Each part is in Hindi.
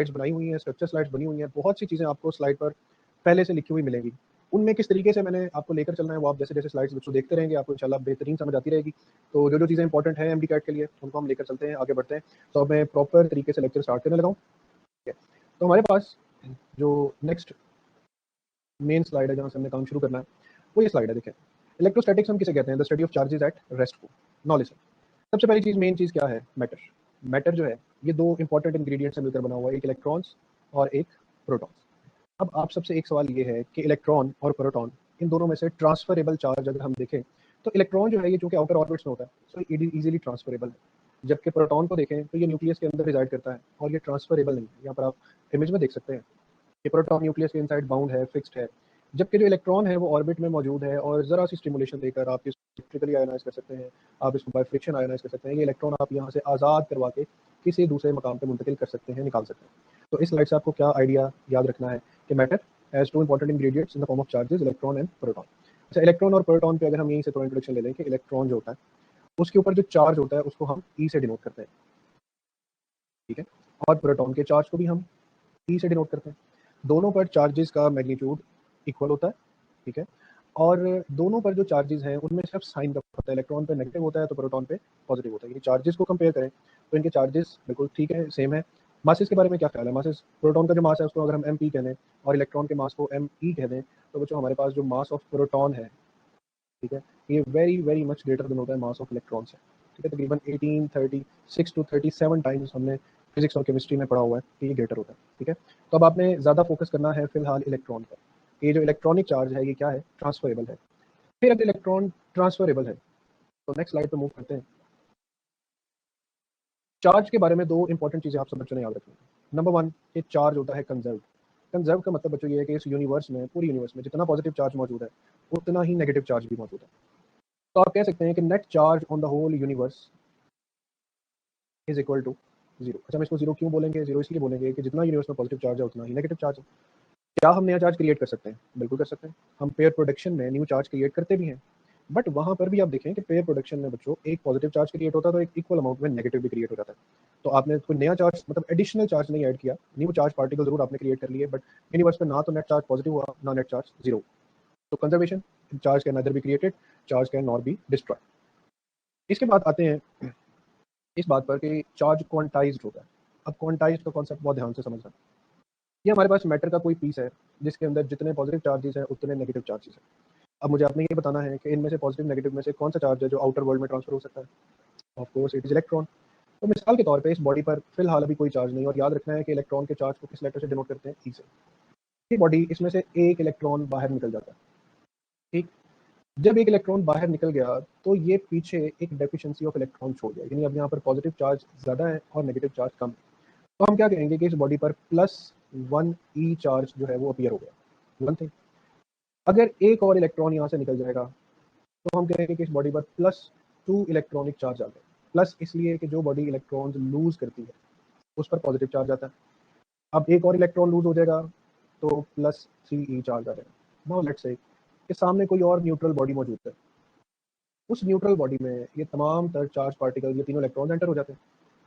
स्लाइड्स बनाई हुई हैं, स्ट्रक्चर स्लाइड्स बनी हुई हैं, बहुत सी चीज़ें आपको स्लाइड पर पहले से लिखी हुई मिलेंगी। उनमें किस तरीके से मैंने आपको लेकर चलना है वो आप जैसे-जैसे स्लाइड्स बच्चों देखते रहेंगे, आपको इंशाल्लाह बेहतरीन समझ आती रहेगी। तो जो-जो चीज़ें इंपॉर्टेंट हैं एमडी कैट के लिए, उनको हम लेकर चलते हैं, आगे बढ़ते हैं। तो अब मैं प्रॉपर तरीके से लेक्चर स्टार्ट करने लगा हूँ। ठीक है, तो हमारे पास जो नेक्स्ट मेन स्लाइड है, जहाँ से हमने काम शुरू करना है, वो ये स्लाइड है। देखें, इलेक्ट्रोस्टैटिक्स हम किसे कहते हैं? The study of charges at rest को। नॉलेज है। सबसे पहली चीज़, मेन चीज़ क्या है? मैटर। मैटर जो है, ये दो इंपॉर्टेंट इंग्रेडिएंट से मिलकर बना हुआ है, एक इलेक्ट्रॉन्स और एक प्रोटॉन्स। अब आप सबसे एक सवाल ये है कि इलेक्ट्रॉन और प्रोटॉन, इन दोनों में से ट्रांसफरेबल चार्ज अगर हम देखें, तो इलेक्ट्रॉन जो है ये चूंकि आउटर ऑर्बिट्स में होता है, so it is easily transferable है। जबकि प्रोटॉन को देखें तो ये न्यूक्लियस के अंदर रिजाइड करता है और ये ट्रांसफरेबल नहीं है। यहाँ पर आप इमेज में देख सकते हैं कि प्रोटॉन न्यूक्लियस के इनसाइड बाउंड है, फिक्स्ड है, जबकि जो इलेक्ट्रॉन है वो ऑर्बिट में मौजूद है और ज़रा सी स्टिमुलेशन देकर आप इसको इलेक्ट्रिकली आयोनाइज कर सकते हैं, आप इसको बाय फ्रिक्शन आयोनाइज कर सकते हैं। ये इलेक्ट्रॉन आप यहाँ से आज़ाद करवा के किसी दूसरे मकाम पर मुंतकिल कर सकते हैं, निकाल सकते हैं। तो इस स्लाइड से आपको क्या आइडिया याद रखना है कि matter has two important ingredients in the form of charges, electron and proton. अच्छा, इलेक्ट्रॉन और प्रोटॉन पे अगर हम यहीं से थोड़ा इंट्रोडक्शन ले लें कि इलेक्ट्रॉन जो होता है उसके ऊपर जो चार्ज होता है उसको हम ई से डिनोट करते हैं, ठीक है, और प्रोटॉन के चार्ज को भी हम ई से डिनोट करते हैं। दोनों पर चार्जेस का मैग्नीट्यूड इक्वल होता है, ठीक है, और दोनों पर जो चार्जेस हैं उनमें सिर्फ साइन का होता है, इलेक्ट्रॉन पे नेगेटिव होता है तो प्रोटॉन पे पॉजिटिव होता है। यानी चार्जेस को कंपेयर करें तो इनके चार्जेस बिल्कुल ठीक है, सेम है। मासेस के बारे में क्या ख्याल है? मासेस, प्रोटॉन का जो मास है उसको अगर हम एम पी कह दें और इलेक्ट्रॉन के मास को एम ई कह दें, तो बच्चों हमारे पास जो मास ऑफ प्रोटॉन है, ठीक है, ये very very much greater than होता है मास ऑफ इलेक्ट्रॉन से। ठीक है, तकरीबन 1836 टू 37 टाइम्स हमने फिजिक्स और केमिस्ट्री में पढ़ा हुआ है कि ये ग्रेटर होता है। ठीक है, तो अब आपने ज़्यादा फोकस करना है फिलहाल इलेक्ट्रॉन पर। ये जो इलेक्ट्रॉनिक चार्ज है ये क्या है? ट्रांसफरेबल है। फिर अगर इलेक्ट्रॉन ट्रांसफरेबल है तो नेक्स्ट स्लाइड पर मूव करते हैं। चार्ज के बारे में दो इंपॉर्टेंट चीज़ें आप सब बच्चों ने याद रखनी है। नंबर वन, ये चार्ज होता है कंजर्व। कंजर्व का मतलब बच्चों ये है कि इस यूनिवर्स में, पूरी यूनिवर्स में जितना पॉजिटिव चार्ज मौजूद है उतना ही नेगेटिव चार्ज भी मौजूद है। तो आप कह सकते हैं कि net charge on the whole universe is equal to zero. अच्छा, हम इसको जीरो क्यों बोलेंगे? जीरो इसलिए बोलेंगे कि जितना यूनिवर्स में पॉजिटिव चार्ज है उतना ही नेगेटिव चार्ज है। क्या हम नया चार्ज क्रिएट कर सकते हैं? बिल्कुल कर सकते हैं। हम पेयर प्रोडक्शन में न्यू चार्ज क्रिएट करते भी हैं, बट वहां पर भी आप देखें कि पेयर प्रोडक्शन में बच्चों एक पॉजिटिव चार्ज क्रिएट होता है तो एक इक्वल अमाउंट में नेगेटिव भी क्रिएट हो जाता है। तो आपने कोई नया चार्ज, मतलब एडिशनल चार्ज नहीं ऐड किया, न्यू चार्ज पार्टिकल जरूर आपने क्रिएट कर लिए, बट यूनिवर्स में ना तो नेट चार्ज पॉजिटिव हुआ ना नेट चार्ज जीरो। तो कंजर्वेशन, चार्ज कैन नदर be created, charge can not be destroy. इसके बाद आते हैं इस बात पर कि चार्ज क्वांटाइज्ड होता है। अब क्वांटाइज्ड का कॉन्सेप्ट बहुत ध्यान से समझना। ये हमारे पास मैटर का कोई पीस है जिसके अंदर जितने पॉजिटिव चार्जेस हैं उतने नेगेटिव चार्जेस हैं। अब मुझे आपने ये बताना है कि इनमें से पॉजिटिव नेगेटिव में से कौन सा चार्ज है जो आउटर वर्ल्ड में ट्रांसफर हो सकता है? Of course it is electron. तो मिसाल के तौर पे इस बॉडी पर फिलहाल अभी कोई चार्ज नहीं, और याद रखना है कि इलेक्ट्रॉन के चार्ज को किस लेटर से डिनोट करते हैं? ई से। ये बॉडी, इसमें से एक इलेक्ट्रॉन बाहर निकल जाता है, ठीक। जब एक इलेक्ट्रॉन बाहर निकल गया तो ये पीछे एक डेफिशिएंसी ऑफ इलेक्ट्रॉन छोड़ गया, यानी अब यहाँ पर पॉजिटिव चार्ज ज़्यादा है और नेगेटिव चार्ज कम है। तो हम क्या कहेंगे कि इस बॉडी पर +1 ई चार्ज जो है वो अपीयर हो गया। वन थिंग, अगर एक और इलेक्ट्रॉन यहाँ से निकल जाएगा तो हम कहेंगे कि इस बॉडी पर +2 इलेक्ट्रॉनिक चार्ज आ गए। प्लस इसलिए कि जो बॉडी इलेक्ट्रॉन्स लूज करती है उस पर पॉजिटिव चार्ज आता है। अब एक और इलेक्ट्रॉन लूज हो जाएगा तो +3 ई चार्ज आ जाएगा। नाउ लेट्स से कि सामने कोई और न्यूट्रल बॉडी मौजूद है, उस न्यूट्रल बॉडी में ये तमाम तर चार्ज पार्टिकल, ये तीनों इलेक्ट्रॉन एंटर हो जाते हैं,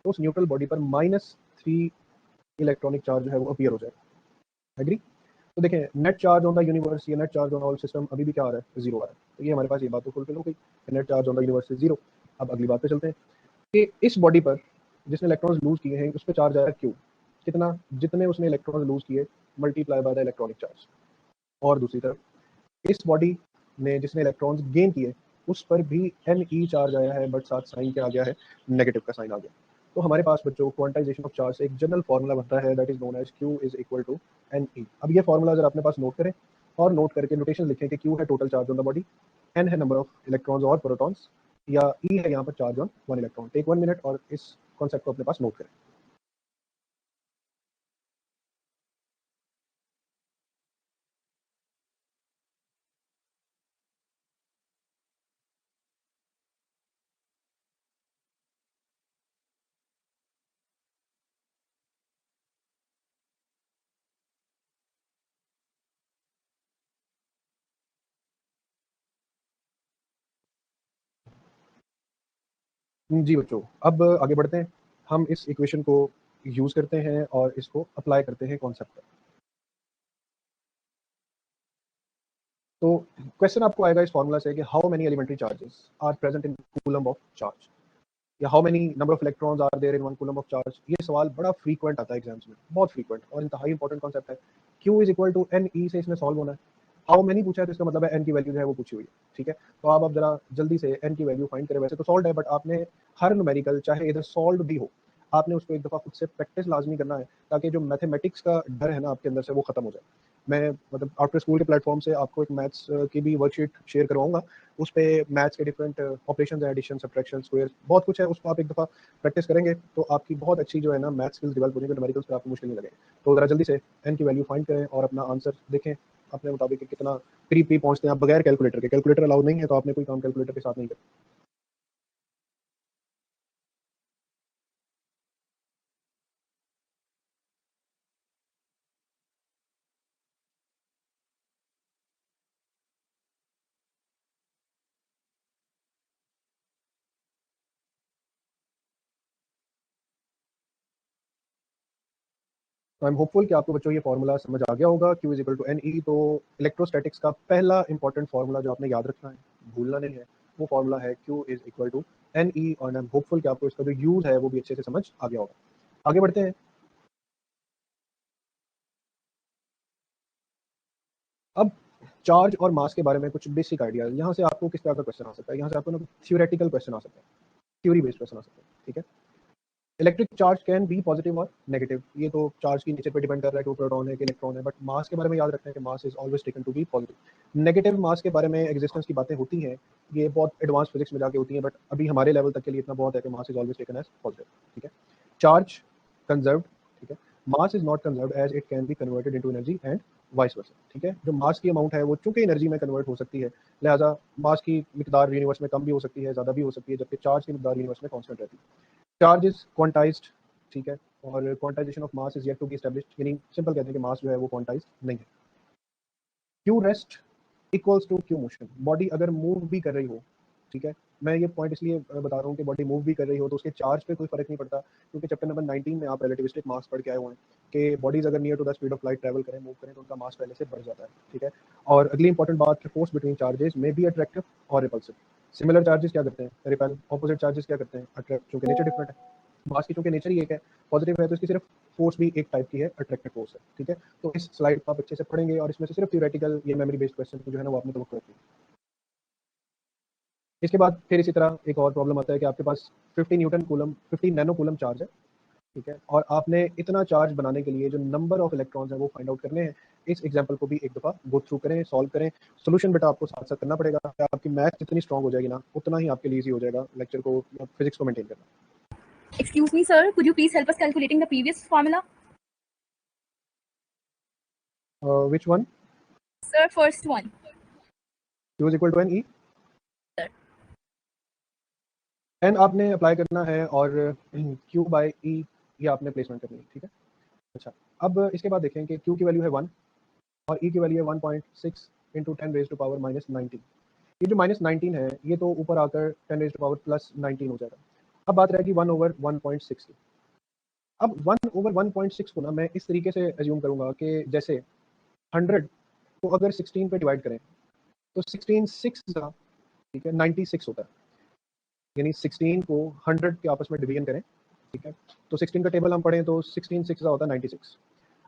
तो उस न्यूट्रल बॉडी पर -3 इलेक्ट्रॉनिक चार्ज जो है वो अपीयर हो जाएगा। एग्री? तो देखें, net charge on the universe या net charge on all system अभी भी क्या आ रहा है? जीरो आ रहा है। तो ये हमारे पास ये बात तो फुलफिल हो गई, net charge on the universe is zero. अब अगली बात पे चलते हैं कि इस बॉडी पर जिसने इलेक्ट्रॉन्स लूज किए हैं उस पर चार्ज आया क्यों? कितना? जितने उसने इलेक्ट्रॉन्स लूज किए multiply by the electronic charge. और दूसरी तरफ इस बॉडी ने जिसने इलेक्ट्रॉन्स गेन किए उस पर भी एन ई चार्ज आया है, बट साथ साइन क्या आ गया है? नेगेटिव का साइन आ गया। तो हमारे पास बच्चों क्वांटाइजेशन ऑफ चार्ज से एक जनरल फार्मूला बनता है, that is known as Q is equal to N E. अब ये फार्मूला अगर अपने पास नोट करें और नोट करके नोटेशन लिखें कि क्यू है total charge on the body, N है नंबर ऑफ इलेक्ट्रॉन्स और प्रोटॉन्स, या ई है यहाँ पर charge on one electron. Take 1 minute और इस कॉन्सेप्ट को अपने पास नोट करें। जी बच्चों, अब आगे बढ़ते हैं। हम इस इक्वेशन को यूज करते हैं और इसको अप्लाई करते हैं कॉन्सेप्ट पर। तो क्वेश्चन आपको आएगा इस फॉर्मूला से कि how many elementary charges are present in coulomb of charge, या how many number of electrons are there in one coulomb of charge. ये सवाल बड़ा फ्रीक्वेंट आता है एग्जाम्स में, बहुत फ्रीक्वेंट और इंतहाई इंपॉर्टेंट कॉन्सेप्ट है। Q is equal to N E से इसमें सॉल्व होना है। हाउ मेनी पूछा है तो इसका मतलब है एन की वैल्यू जो है वो पूछी हुई है, ठीक है। तो आप अब जरा जल्दी से एन की वैल्यू फाइंड करें। वैसे तो सॉल्व है, बट आपने हर न्यूमेरिकल चाहे इधर सॉल्व भी हो, आपने उसको एक दफ़ा खुद से प्रैक्टिस लाजमी करना है, ताकि जो मैथमेटिक्स का डर है ना आपके अंदर से वो खत्म हो जाए। मैं मतलब आफ्टर स्कूल के प्लेटफॉर्म से आपको एक मैथ्स की भी वर्कशीट शेयर करवाऊंगा। उस पे मैथ्स के डिफरेंट ऑपरेशंस हैं, एडिशन, सब्ट्रैक्शन, स्क्वायर, बहुत कुछ है। उसको आप एक दफ़ा प्रैक्टिस करेंगे तो आपकी बहुत अच्छी जो है ना मैथ स्किल्स डेवलप हो जाएंगे, न्यूमेरिकल्स पे आपको मुश्किल नहीं लगेगा। तो ज़रा जल्दी से एन की वैल्यू फाइंड करें और अपना आंसर देखें अपने मुताबिक कि कितना करीब करीब पहुंचते हैं आप बगैर कैलकुलेटर के। कैलकुलेटर अलाउड नहीं है तो आपने कोई काम कैलकुलेटर के साथ नहीं करना। तो आई एम होपफुल कि आपको बच्चों ये फॉर्मूला समझ आ गया होगा, Q is equal to N E. तो इलेक्ट्रोस्टैटिक्स का पहला इंपॉर्टेंट फार्मूला जो आपने याद रखना है, भूलना नहीं है, वो फार्मूला है Q is equal to N E. और आई एम होपफुल कि आपको इसका जो यूज है वो भी अच्छे से समझ आ गया होगा। आगे बढ़ते हैं। अब चार्ज और मास के बारे में कुछ बेसिक आइडिया। यहाँ से आपको किस तरह का क्वेश्चन आ सकता है, यहाँ से आपको ना थ्योरेटिकल क्वेश्चन आ सकता है, थ्योरी बेस्ड क्वेश्चन आ सकता है, ठीक है। Electric charge can be positive और नेगेटिव। ये तो चार्ज की नेचर पे डिपेंड कर रहा है कि वो प्रोटॉन है कि इलेक्ट्रॉन है। बट मास के बारे में याद रखना है कि mass is always taken to be positive. Negative mass के बारे में एग्जिस्टेंस की बातें होती हैं, ये बहुत एडवांस फिजिक्स में जाके होती हैं, बट अभी हमारे लेवल तक के लिए इतना बहुत है कि mass is always taken as positive, ठीक है। चार्ज कंजर्व्ड, ठीक है। Mass is not conserved as it can be converted into energy and vice versa, ठीक है। जो मास की अमाउंट है वो चूंकि एनर्जी में कन्वर्ट हो सकती है, लिहाजा मास की मिकदार यूनिवर्स में कम भी हो सकती है, ज़्यादा भी हो सकती है, जबकि चार्ज की मिकदार यूनिवर्स में कांस्टेंट रहती है। चार्ज इज क्वांटाइज्ड, ठीक है। और quantization of mass is yet to be established, यानी सिंपल कहते हैं कि मास जो है वो क्वांटाइज्ड नहीं है। Q rest equals to Q motion. Body अगर मूव भी कर रही हो, ठीक है, मैं ये पॉइंट इसलिए बता रहा हूँ कि बॉडी मूव भी कर रही हो तो उसके चार्ज पे कोई फर्क नहीं पड़ता, क्योंकि चैप्टर नंबर 19 में आप रिलेटिविस्टिक मास पढ़ के आए हुए हैं कि बॉडीज अगर near to the speed of light travel करें, मूव करें, तो उनका मास पहले से बढ़ जाता है, ठीक है। और अगली इंपॉर्टेंट बात, फोर्स बिटवीन चार्जेस में बी अट्रैक्टिव और रिपल्सिव। सिमिलर चार्जेस क्या करते हैं, रिपेल। ऑपोजिट चार्जेस क्या करते हैं, अट्रैक्ट। चूंकि नेचर डिफरेंट है, मास की चूंकि नेचर ही एक है, पॉजिटिव है, तो इसकी सिर्फ फोर्स भी एक टाइप की है, अट्रैक्टिव फोर्स है, ठीक है। तो इस स्लाइड को आप अच्छे से पढ़ेंगे और इसमें से सिर्फ थ्योरेटिकल ये मेमोरी बेस्ड क्वेश्चन जो है ना वो आपने तो रखी। इसके बाद फिर इसी तरह एक और प्रॉब्लम आता है कि आपके पास 50 Newton coulomb 50 nano coulomb charge है, ठीक है, और आपने इतना चार्ज बनाने के लिए जो नंबर ऑफ इलेक्ट्रॉन्स है वो फाइंड आउट करने हैं। इस एग्जांपल को भी एक दफ़ा गो थ्रू करें, सॉल्व करें। सोल्यूशन बेटा आपको साथ साथ करना पड़ेगा। आपकी मैथ जितनी स्ट्रांग हो जाएगी ना, उतना ही आपके लिए ईजी हो जाएगा लेक्चर को, फिजिक्स को मेंटेन करना। Excuse me, sir. Could you please help us calculating the previous formula? Which one? Sir, first one. Q is equal to n e। Sir. n आपने अप्लाई करना है और Q बाई E ये आपने प्लेसमेंट करनी है, ठीक है। अच्छा, अब इसके बाद देखें कि Q की वैल्यू है 1 और E की वैल्यू है 1.6 into 10 raise to power minus 19। ये जो माइनस 19 है ये तो ऊपर आकर 10 रेज टू पावर प्लस 19 हो जाएगा। अब बात रहेगी 1 ओवर 1.6 की। अब 1 ओवर 1.6 को ना मैं इस तरीके से एज्यूम करूंगा कि जैसे 100 को अगर 16 पे डिवाइड करें तो 16 6 ठीक है 96 होता है। यानी 16 को 100 के आपस में डिवीजन करें, ठीक है, तो 16 का टेबल हम पढ़ें तो 16 6 होता है 96।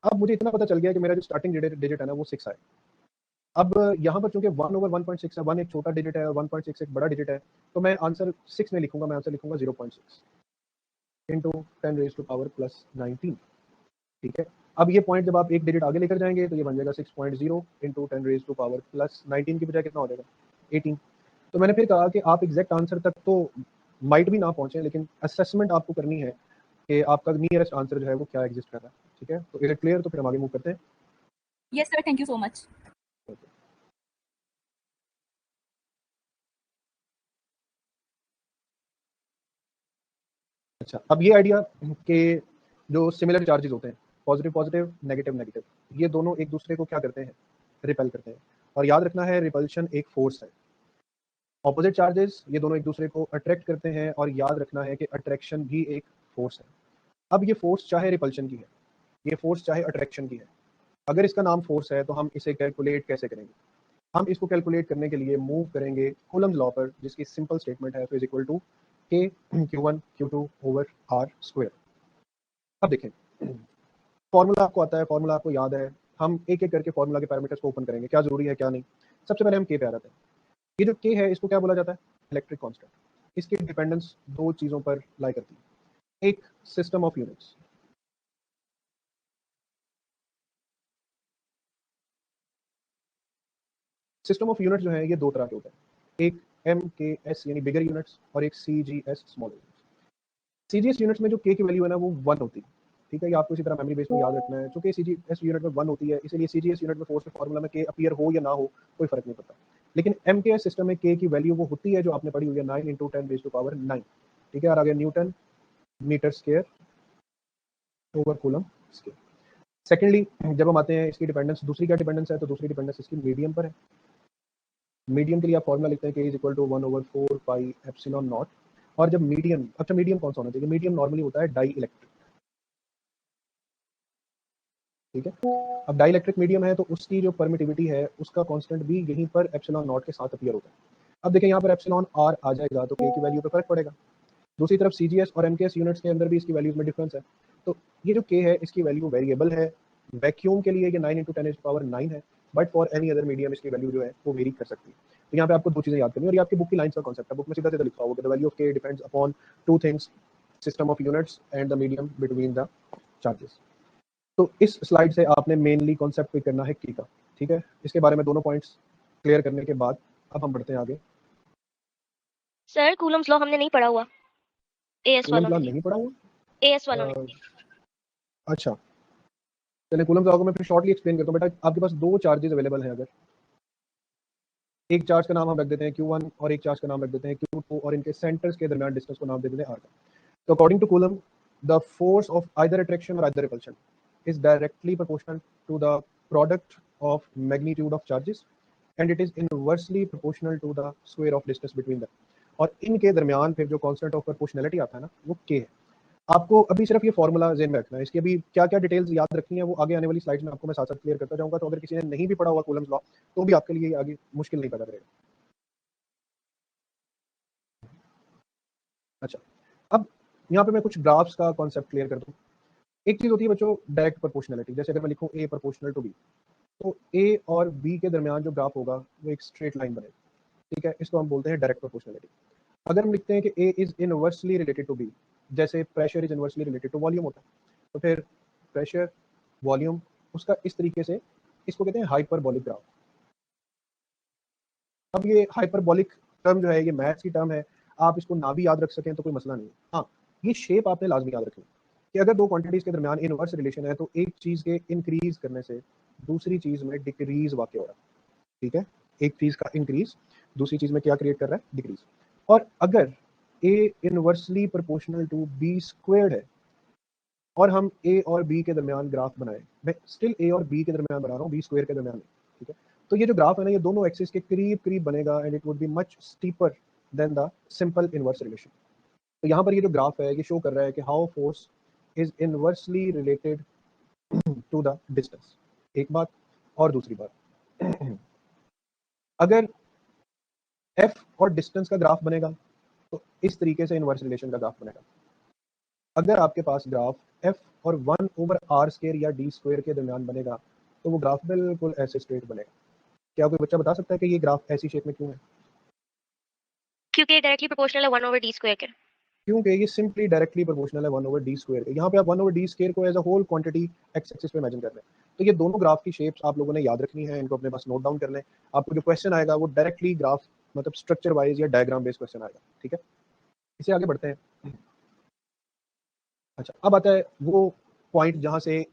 अब मुझे इतना पता चल गया कि मेरा जो स्टार्टिंग डिजिट है ना वो 6 आए। अब यहाँ पर चूंकि 1 ओवर 1.6 है, 1 एक छोटा डिजिट है और 1.6 एक बड़ा डिजिट है, तो मैं आंसर 6 में लिखूंगा, मैं आंसर लिखूंगा 0.6 into 10 raise to power plus 19, ठीक है। अब ये पॉइंट जब आप एक डिजिट आगे लेकर जाएंगे तो ये बन जाएगा 6.0 into 10 raise to power plus 19 की बजाय कितना हो जाएगा 18। तो मैंने फिर कहा कि आप एग्जैक्ट आंसर तक तो माइट भी ना पहुंचे, लेकिन असेसमेंट आपको करनी है कि आपका नियरेस्ट आंसर जो है वो क्या एग्जिस्ट कर रहा है, ठीक है। तो इज इट क्लियर? तो फिर हम आगे मूव करते हैं। Yes, sir. Thank you so much. अच्छा, अब ये आइडिया कि जो सिमिलर चार्जेस होते हैं, पॉजिटिव पॉजिटिव, नेगेटिव नेगेटिव, ये दोनों एक दूसरे को क्या करते हैं, रिपेल करते हैं। और याद रखना है रिपल्शन एक फोर्स है। ऑपोजिट चार्जेस ये दोनों एक दूसरे को अट्रैक्ट करते हैं और याद रखना है कि अट्रैक्शन भी एक फोर्स है। अब ये फोर्स चाहे रिपल्शन की है, ये फोर्स चाहे अट्रैक्शन की है, अगर इसका नाम फोर्स है तो हम इसे कैलकुलेट कैसे करेंगे? हम इसको कैलकुलेट करने के लिए मूव करेंगे कूलम्स लॉ पर, जिसकी सिंपल स्टेटमेंट है F is equal to K Q1 Q2 over are square. अब देखें, फॉर्मूला आपको आता है, फॉर्मूला आपको याद है, हम एक एक करके फॉर्मूला के पैरामीटर्स को ओपन करेंगे, क्या जरूरी है क्या नहीं। सबसे पहले हम के पे आ जाते हैं। ये जो के है इसको क्या बोला जाता है? Electric constant. इसकी डिपेंडेंस दो चीजों पर लाई करती है, एक system of units, system of unit जो है ये दो तरह के होते हैं, एक एम के एस यानी बिगर यूनिट्स और एक सी जी एस स्मॉल यूनिट्स। सी जी एस यूनिट्स में जो के की वैल्यू है ना वो 1 होती है, ठीक है, ये आपको इसी तरह मेमोरी बेस में याद रखना है। चूंकि सी जी एस यूनिट में 1 होती है, इसीलिए सी जी एस यूनिट में फोर्स के फॉर्मूला में के अपीयर हो या ना हो कोई फर्क नहीं पड़ता। लेकिन एम के एस सिस्टम में के की वैल्यू वो होती है जो आपने पढ़ी हुई है 9 इंटू 10 रेज़ टू पावर 9, ठीक है, और आगे Newton metre square over coulomb square. Secondly जब हम आते हैं इसकी डिपेंडेंस, दूसरी क्या डिपेंडेंस है, तो दूसरी डिपेंडेंस इसकी मीडियम पर है। मीडियम के लिए आप फॉर्मूला लिखते हैं K is equal to 1/4 pi epsilon naught. और जब मीडियम, अच्छा मीडियम कौन सा होना चाहिए? मीडियम नॉर्मली होता है डाई इलेक्ट्रिक, ठीक है। अब डाई इलेक्ट्रिक मीडियम है तो उसकी जो परमिटिविटी है उसका कांस्टेंट भी यहीं पर एप्सिलॉन नॉट के साथ अपीयर होता है। अब देखें यहाँ पर एप्सिलॉन आर आ जाएगा तो के की वैल्यू पे फर्क पड़ेगा। दूसरी तरफ सीजीएस और एमकेएस यूनिट्स के अंदर भी इसकी वैल्यूज में डिफरेंस है। तो ये जो के है इसकी वैल्यू वेरिएबल है। वैक्यूम के लिए ये 9 इंटू 10 पावर 9 है, but for any other medium इसकी वैल्यू जो है वो वेरी कर सकती है। तो यहाँ पे आपको दो चीजें याद करनी है, और ये आपकी बुक की लाइंस का कॉन्सेप्ट है, बुक में सीधा सीधा लिखा होगा द वैल्यू ऑफ के depends upon two things, system of units and the medium between the charges. तो इस स्लाइड से आपने मेनली कॉन्सेप्ट पिक करना है की का, ठीक है। इसके बारे में दोनों पॉइंट्स क्लियर करने के बाद अब हम बढ़ते हैं आगे। सर कूलम्स लॉ हमने नहीं पढ़ा हुआ, एएस वालों ने नहीं पढ़ा हुआ, एएस वालों ने। अच्छा चलिए कूलम्स लॉ को मैं फिर शॉर्टली एक्सप्लेन करता हूँ। बेटा आपके पास दो चार्जेस अवेलेबल हैं, अगर एक चार्ज का नाम हम रख देते हैं Q1 और एक चार्ज का नाम रख देते हैं Q2 और इनके सेंटर्स के दरमियान डिस्टेंस को नाम दे देते हैं R का। तो according to Coulomb the force of either attraction और either repulsion is directly proportional to the product of magnitude of charges and it is inversely proportional to the square of distance between them। और इनके दरमियान फिर जो कांस्टेंट ऑफ प्रोपोर्शनैलिटी आता है ना वो k है। आपको अभी सिर्फ ये फॉर्मूला ज़हन में रखना है, इसकी अभी क्या क्या डिटेल्स याद रखनी है वो आगे आने वाली स्लाइड्स में आपको मैं साथ साथ क्लियर करता जाऊंगा। तो अगर किसी ने नहीं भी पढ़ा हुआ कूलम्स लॉ तो भी आपके लिए आगे मुश्किल नहीं पैदा करेगा। अच्छा अब यहाँ पे मैं कुछ ग्राफ्स का कॉन्सेप्ट क्लियर कर दूँ। एक चीज होती है बच्चों डायरेक्ट प्रोपोर्शनैलिटी, जैसे अगर मैं लिखूँ ए प्रोपोर्शनल टू बी, तो ए और बी के दरमियान जो ग्राफ होगा वो एक स्ट्रेट लाइन बनेगा, ठीक है, इसको हम बोलते हैं डायरेक्ट प्रोपोर्शनैलिटी। अगर हम लिखते हैं कि A is inversely related to B, जैसे pressure is inversely related to volume होता है, तो फिर प्रेशर वॉल्यूम उसका इस तरीके से, इसको कहते हैं हाइपरबोलिक ग्राफ। अब ये हाइपरबोलिक टर्म जो है ये मैथ्स की टर्म है, आप इसको ना भी याद रख सकें तो कोई मसला नहीं है। हाँ ये शेप आपने लाजमी याद रखनी कि अगर दो क्वांटिटीज के दरमियान इनवर्स रिलेशन है तो एक चीज के इंक्रीज करने से दूसरी चीज में डिक्रीज वाकई हो रहा है, ठीक है, एक चीज का इंक्रीज दूसरी चीज में क्या क्रिएट कर रहा है? डिक्रीज। और अगर a inversely proportional to b squared है और हम a और b के दरमियान ग्राफ बनाए, मैं स्टिल a और b के दरमियान बना रहा हूँ, b स्क्वायर के दरमियान नहीं, ठीक है, तो ये जो ग्राफ है ना ये दोनों एक्सिस के करीब करीब बनेगा and it would be much steeper than the simple inverse relation. तो यहाँ पर ये जो ग्राफ है ये शो कर रहा है कि how force is inversely related to the distance, एक बात। और दूसरी बात अगर f और डिस्टेंस का ग्राफ बनेगा तो इस तरीके से इनवर्स रिलेशन का ग्राफ बनेगा। अगर आपके पास ग्राफ f और 1/r स्क्वायर या d स्क्वायर के दरमियान बनेगा तो वो ग्राफ बिल्कुल ऐसे स्ट्रेट बनेगा। क्या कोई बच्चा बता सकता है कि ये ग्राफ ऐसी शेप में क्यों है? क्योंकि ये डायरेक्टली प्रोपोर्शनल है 1/d स्क्वायर के। क्योंकि ये सिंपली डायरेक्टली प्रोपोर्शनल है 1/d स्क्वायर के। यहाँ पे आप 1/d स्क्वायर को as a whole quantity X axis पे इमेजिन कर रहे हैं। तो ये दोनों ग्राफ की शेप्स आप लोगों ने याद रखनी है, इनको अपने पास नोट डाउन कर लें। आपको जो क्वेश्चन आएगा वो डायरेक्टली ग्राफ मतलब स्ट्रक्चर वाइज या डायग्राम बेस्ड क्वेश्चन आएगा, ठीक है। इसे आगे बढ़ते हैं। अच्छा अब आता है वो पॉइंट जहाँ से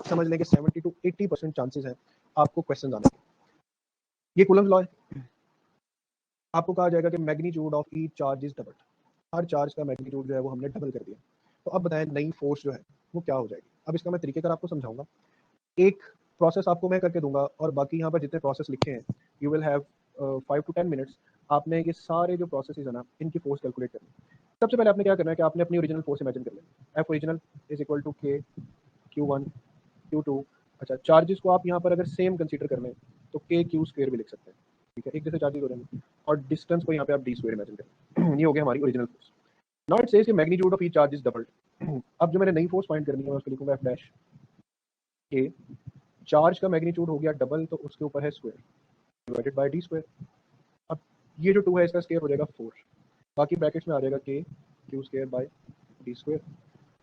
समझ लें कि 70 to 80% चांसेस हैं आपको क्वेश्चन आने के। ये कूलम्स लॉ है। आपको कहा जाएगा कि magnitude of each charge is double, her charge का मैग्नीट्यूड जो है वो हमने डबल कर दिया। तो अब बताएं नई फोर्स जो है वो क्या हो जाएगी। अब इसका मैं तरीकेकार आपको समझाऊंगा, एक प्रोसेस आपको मैं करके दूंगा और बाकी यहाँ पर जितने प्रोसेस लिखे हैं you will have 5 to 10 minutes. आपने ये सारे जो प्रोसेस है ना इनकी फोर्स कैलकुलेट करनी। सबसे पहले आपने क्या करना है कि आपने अपनी ओरिजिनल फोर्स इमेजिन कर लेना। F original is equal to K Q1 Q2। अच्छा, चार्जेस को आप यहाँ पर अगर सेम कंसीडर कर लें तो के क्यू स्क्वायर भी लिख सकते हैं, ठीक है, एक जैसे चार्जेस हो रहे हैं। और डिस्टेंस को यहाँ पे आप डी स्क्वायर इमेजिन करें। ये हो गया हमारी original force. Now it says कि magnitude of each charge is doubled. अब जो मैंने नई फोर्स फाइंड करनी है मैं उसको लिखूंगा एफ डैश के, चार्ज का मैग्नीट्यूड हो गया डबल तो उसके ऊपर है square divided by D square. अब ये जो 2 है इसका स्क्वायर हो जाएगा 4, बाकी ब्रैकेट्स में आ जाएगा के Q square by D square.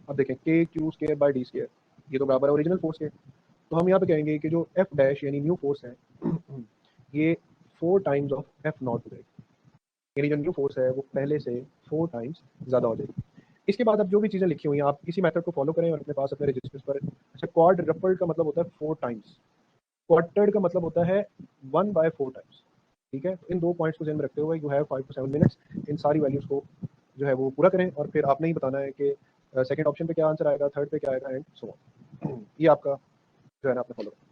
अब देखें के Q square by D square ये तो बराबर है ओरिजिनल फोर्स के, तो हम यहाँ पे कहेंगे कि जो एफ डैश यानी न्यू फोर्स है ये 4 टाइम्स ऑफ एफ नॉट हो जाएगी, यानी जो न्यू फोर्स है वो पहले से 4 टाइम्स ज़्यादा हो जाएगी। इसके बाद अब जो भी चीज़ें लिखी हुई हैं आप इसी मेथड को फॉलो करें और अपने पास अपने रजिस्टर्स पर। अच्छा, क्वाड्रपल्ड का मतलब होता है 4 टाइम्स, क्वार्टर्ड का मतलब होता है 1/4 टाइम्स, ठीक है। तो इन 2 पॉइंट्स को ध्यान में रखते हुए you have 5 to 7 minutes in सारी वैल्यूज़ को जो है वो पूरा करें और फिर आपने ही बताना है कि सेकंड ऑप्शन पे क्या आंसर आएगा, थर्ड पे क्या आएगा एंड सो ऑन। ये आपका जो है ना आपने फॉलो करना।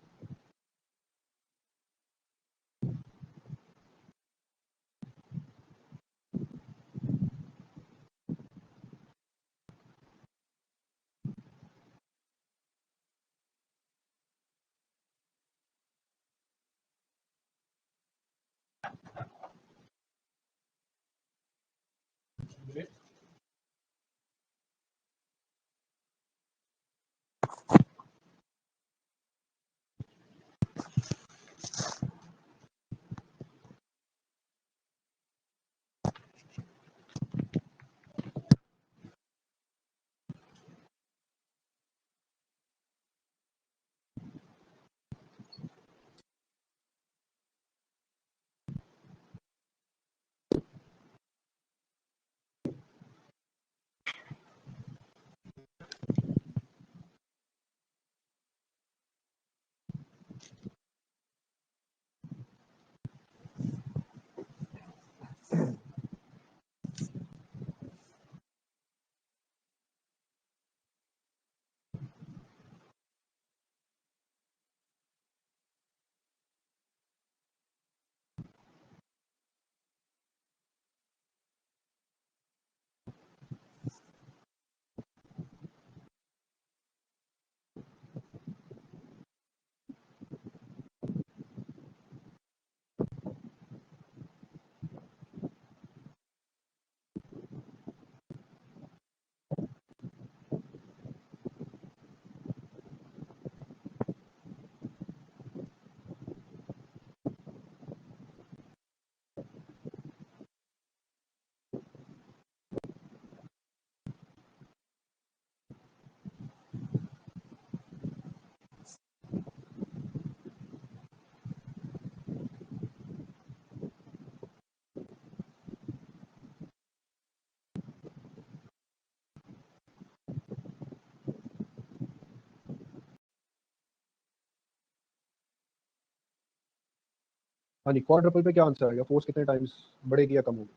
हाँ जी, क्वाड्रपल पे क्या आंसर आएगा, फोर्स कितने टाइम्स बढ़ेगी या कम होगी?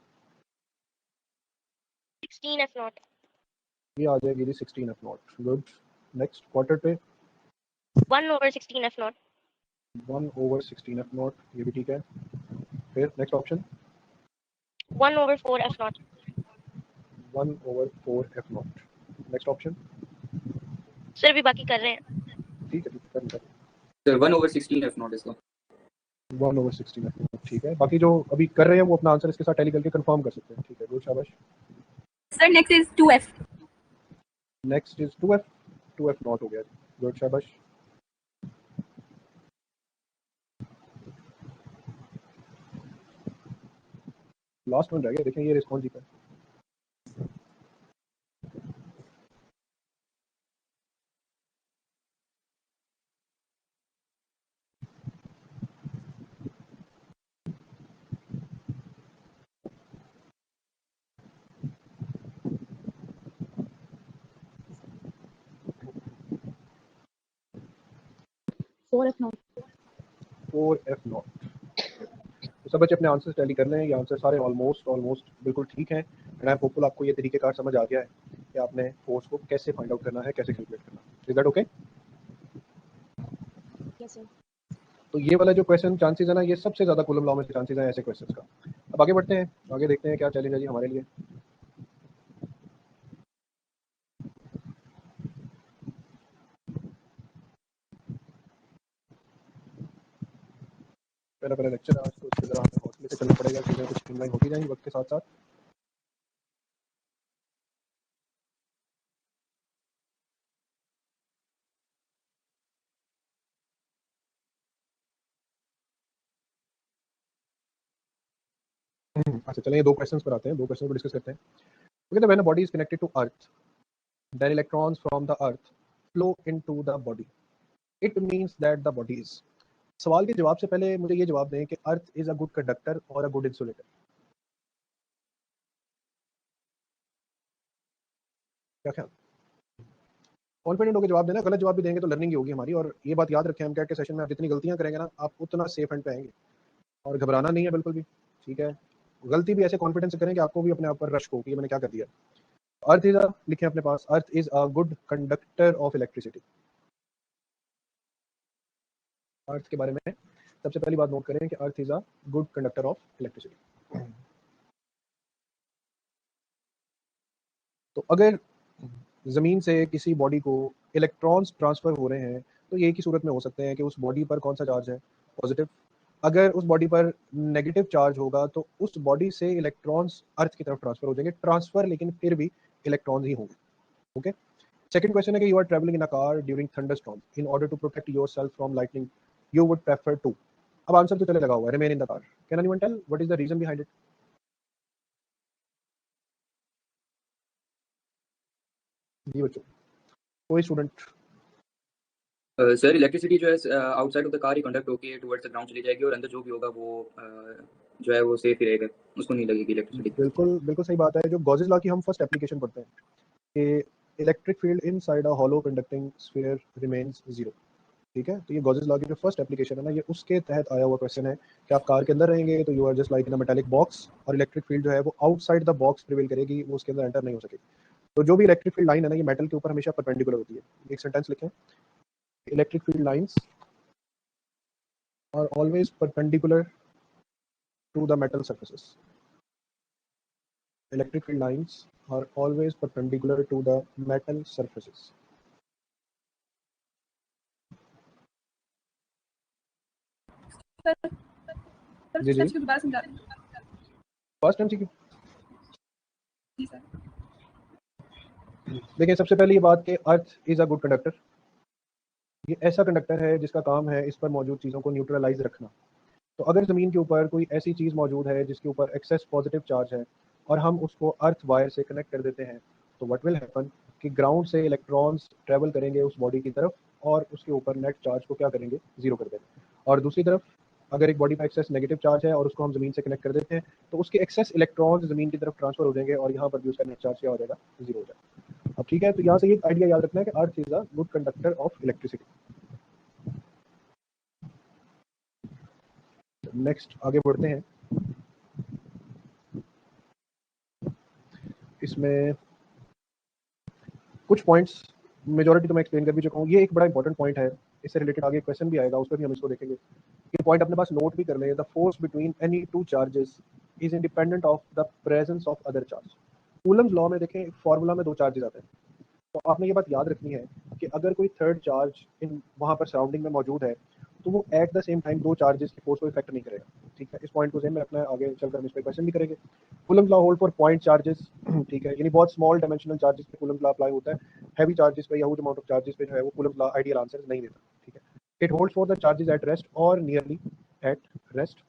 16 F naught। ये आ जाएगी जी 16 F not. Good. Next quarter पे 1/16 F naught। 1/16 एफ नॉट, ये भी ठीक है। फिर next option 1/4 F naught। 1/4 F not. Next option sir भी बाकी कर रहे हैं। ठीक है, कर सर 1/16 F naught इसका 1/16 एफ नॉट, ठीक है। बाकी जो अभी कर रहे हैं वो अपना आंसर इसके साथ टैली करके कंफर्म कर सकते हैं, ठीक है। गुड, शाबाश। Sir, next is 2F. Next is 2F not हो गया, गुड, शाबाश। लास्ट वन रह गया, देखें ये रिस्पॉन्स जीता है। Four F naught. 4F not. तो सब बच्चे अपने आंसर्स टैली कर लें, ये आंसर सारे ऑलमोस्ट बिल्कुल ठीक हैं एंड आई एम होपफुल आपको ये तरीकेकार समझ आ गया है कि आपने फोर्स को कैसे फाइंड आउट करना है, कैसे कैलकुलेट करना है। Is that okay? Yes, sir. तो ये वाला जो क्वेश्चन चांसेस है ना, ये सबसे ज़्यादा कूलम लॉ में चांसेस हैं ऐसे क्वेश्चंस का। अब आगे बढ़ते हैं, आगे देखते हैं क्या चैलेंज है जी हमारे लिए। पहला लेक्चर आज, तो इसके ज़रा हमें हौसले से चलना पड़ेगा, चीज़ें कुछ स्ट्रीमलाइन होती जाएंगी वक्त के साथ साथ। अच्छा चलिए 2 क्वेश्चंस पर आते हैं, 2 क्वेश्चन को डिस्कस करते हैं। Okay, when a body is connected to earth, then electrons from the earth flow into the body, it means that the body is. सवाल के जवाब से पहले मुझे ये जवाब दें कि earth is a good conductor और अ गुड इंसुलेटर। क्या ख्याल? कॉन्फिडेंट होकर जवाब देना, गलत जवाब भी देंगे तो लर्निंग ही होगी हमारी। और ये बात याद रखें, हम कैट के सेशन में आप जितनी गलतियां करेंगे ना, आप उतना सेफ एंड पे आएंगे। और घबराना नहीं है बिल्कुल भी, ठीक है। गलती भी ऐसे कॉन्फिडेंस से करें कि आपको भी अपने आप पर रश हो कि मैंने क्या कर दिया। अर्थ इज अ, लिखें अपने पास, earth is a good conductor of electricity. Earth के बारे में सबसे पहली बात नोट करें कि earth is a good conductor of electricity. तो अगर जमीन से किसी बॉडी को इलेक्ट्रॉन्स ट्रांसफर हो रहे हैं, तो ये की सूरत में हो सकते हैं कि उस बॉडी पर कौन सा चार्ज है, पॉजिटिव। अगर उस बॉडी पर नेगेटिव चार्ज होगा तो उस बॉडी से इलेक्ट्रॉन्स अर्थ की तरफ ट्रांसफर हो जाएंगे, ट्रांसफर लेकिन फिर भी इलेक्ट्रॉन्स ही होंगे। ओके, सेकंड क्वेश्चन है कि you are travelling in a car during thunderstorm, in order to protect yourself from lightning, you would prefer to. अब आंसर तो चले लगा हुआ है, remain in the car. Can anyone tell what is the reason behind it? जी बच्चों, कोई स्टूडेंट? सर इलेक्ट्रिसिटी जो है आउटसाइड ऑफ द कार ही कंडक्ट होके टुवर्ड्स द ग्राउंड चली जाएगी और अंदर जो भी होगा वो जो है वो सेफ ही रहेगा, उसको नहीं लगेगी इलेक्ट्रिसिटी। बिल्कुल बिल्कुल सही बात है। जो गॉसेस लॉ की हम फर्स्ट एप्लीकेशन पढ़ते हैं कि electric field inside a hollow conducting sphere remains zero, ठीक है। तो ये गॉसेस लॉ की जो फर्स्ट एप्लीकेशन है ना, ये उसके तहत आया हुआ क्वेश्चन है कि आप कार के अंदर रहेंगे तो you are just like in a metallic box, और इलेक्ट्रिक फील्ड जो है वो आउटसाइड द बॉक्स प्रिवेल करेगी, वो उसके अंदर एंटर नहीं हो सकेगी। तो जो भी इलेक्ट्रिक फील्ड लाइन है ना, ये मेटल के ऊपर हमेशा परपेंडिकुलर होती है। एक सेंटेंस लिखें, electric field lines are always perpendicular to the metal surfaces. Electric field lines are always perpendicular to the metal surfaces. Sir जी जी, सर दोबारा समझा दें। First MCQ. जी सर। देखिए सबसे पहली ये बात कि earth is a good conductor. ये ऐसा कंडक्टर है जिसका काम है इस पर मौजूद चीज़ों को न्यूट्रलाइज रखना। तो अगर ज़मीन के ऊपर कोई ऐसी चीज़ मौजूद है जिसके ऊपर एक्सेस पॉजिटिव चार्ज है और हम उसको अर्थ वायर से कनेक्ट कर देते हैं, तो व्हाट विल हैपन कि ग्राउंड से इलेक्ट्रॉन्स ट्रेवल करेंगे उस बॉडी की तरफ और उसके ऊपर नेट चार्ज को क्या करेंगे, जीरो कर देंगे। और दूसरी तरफ अगर एक बॉडी का एक्सेस नेगेटिव चार्ज है और उसको हम ज़मीन से कनेक्ट कर देते हैं, तो उसके एक्सेस इलेक्ट्रॉन्स ज़मीन की तरफ ट्रांसफर हो जाएंगे और यहाँ पर भी उसका नेट चार्ज क्या हो जाएगा, जीरो हो जाएगा। अब ठीक है, तो यहाँ से ये आइडिया याद रखना है कि earth is a good conductor of electricity. Next आगे बढ़ते हैं। इसमें कुछ पॉइंट्स मेजॉरिटी तो मैं एक्सप्लेन कर भी चुका हूँ। ये एक बड़ा इंपॉर्टेंट पॉइंट है, इससे रिलेटेड आगे क्वेश्चन भी आएगा, उस पर भी हम इसको देखेंगे। ये पॉइंट अपने पास नोट भी कर लें। The force between any two charges is independent of the presence of other charge. Coulomb's law में देखें, फॉर्मूला में दो चार्जेस आते हैं, तो आपने ये बात याद रखनी है कि अगर कोई थर्ड चार्ज इन वहाँ पर सराउंडिंग में मौजूद है तो वो एट द सेम टाइम दो चार्जेस की फोर्स को इफेक्ट नहीं करेगा, ठीक है। इस पॉइंट को ज़हन में रखना है, आगे चलकर हम इस पर क्वेश्चन भी करेंगे। Coulomb's law hold for point charges, ठीक है, यानी बहुत स्मॉल डायमेंशनल चार्जेस पे कूलम्स लॉ अप्लाई होता है। हैवी चार्जेस पे या ह्यूज अमाउंट ऑफ चार्जेस पे जो है वो कूलम्स लॉ आइडियल आंसर नहीं देता, ठीक है। It holds for the charges at rest और nearly at rest.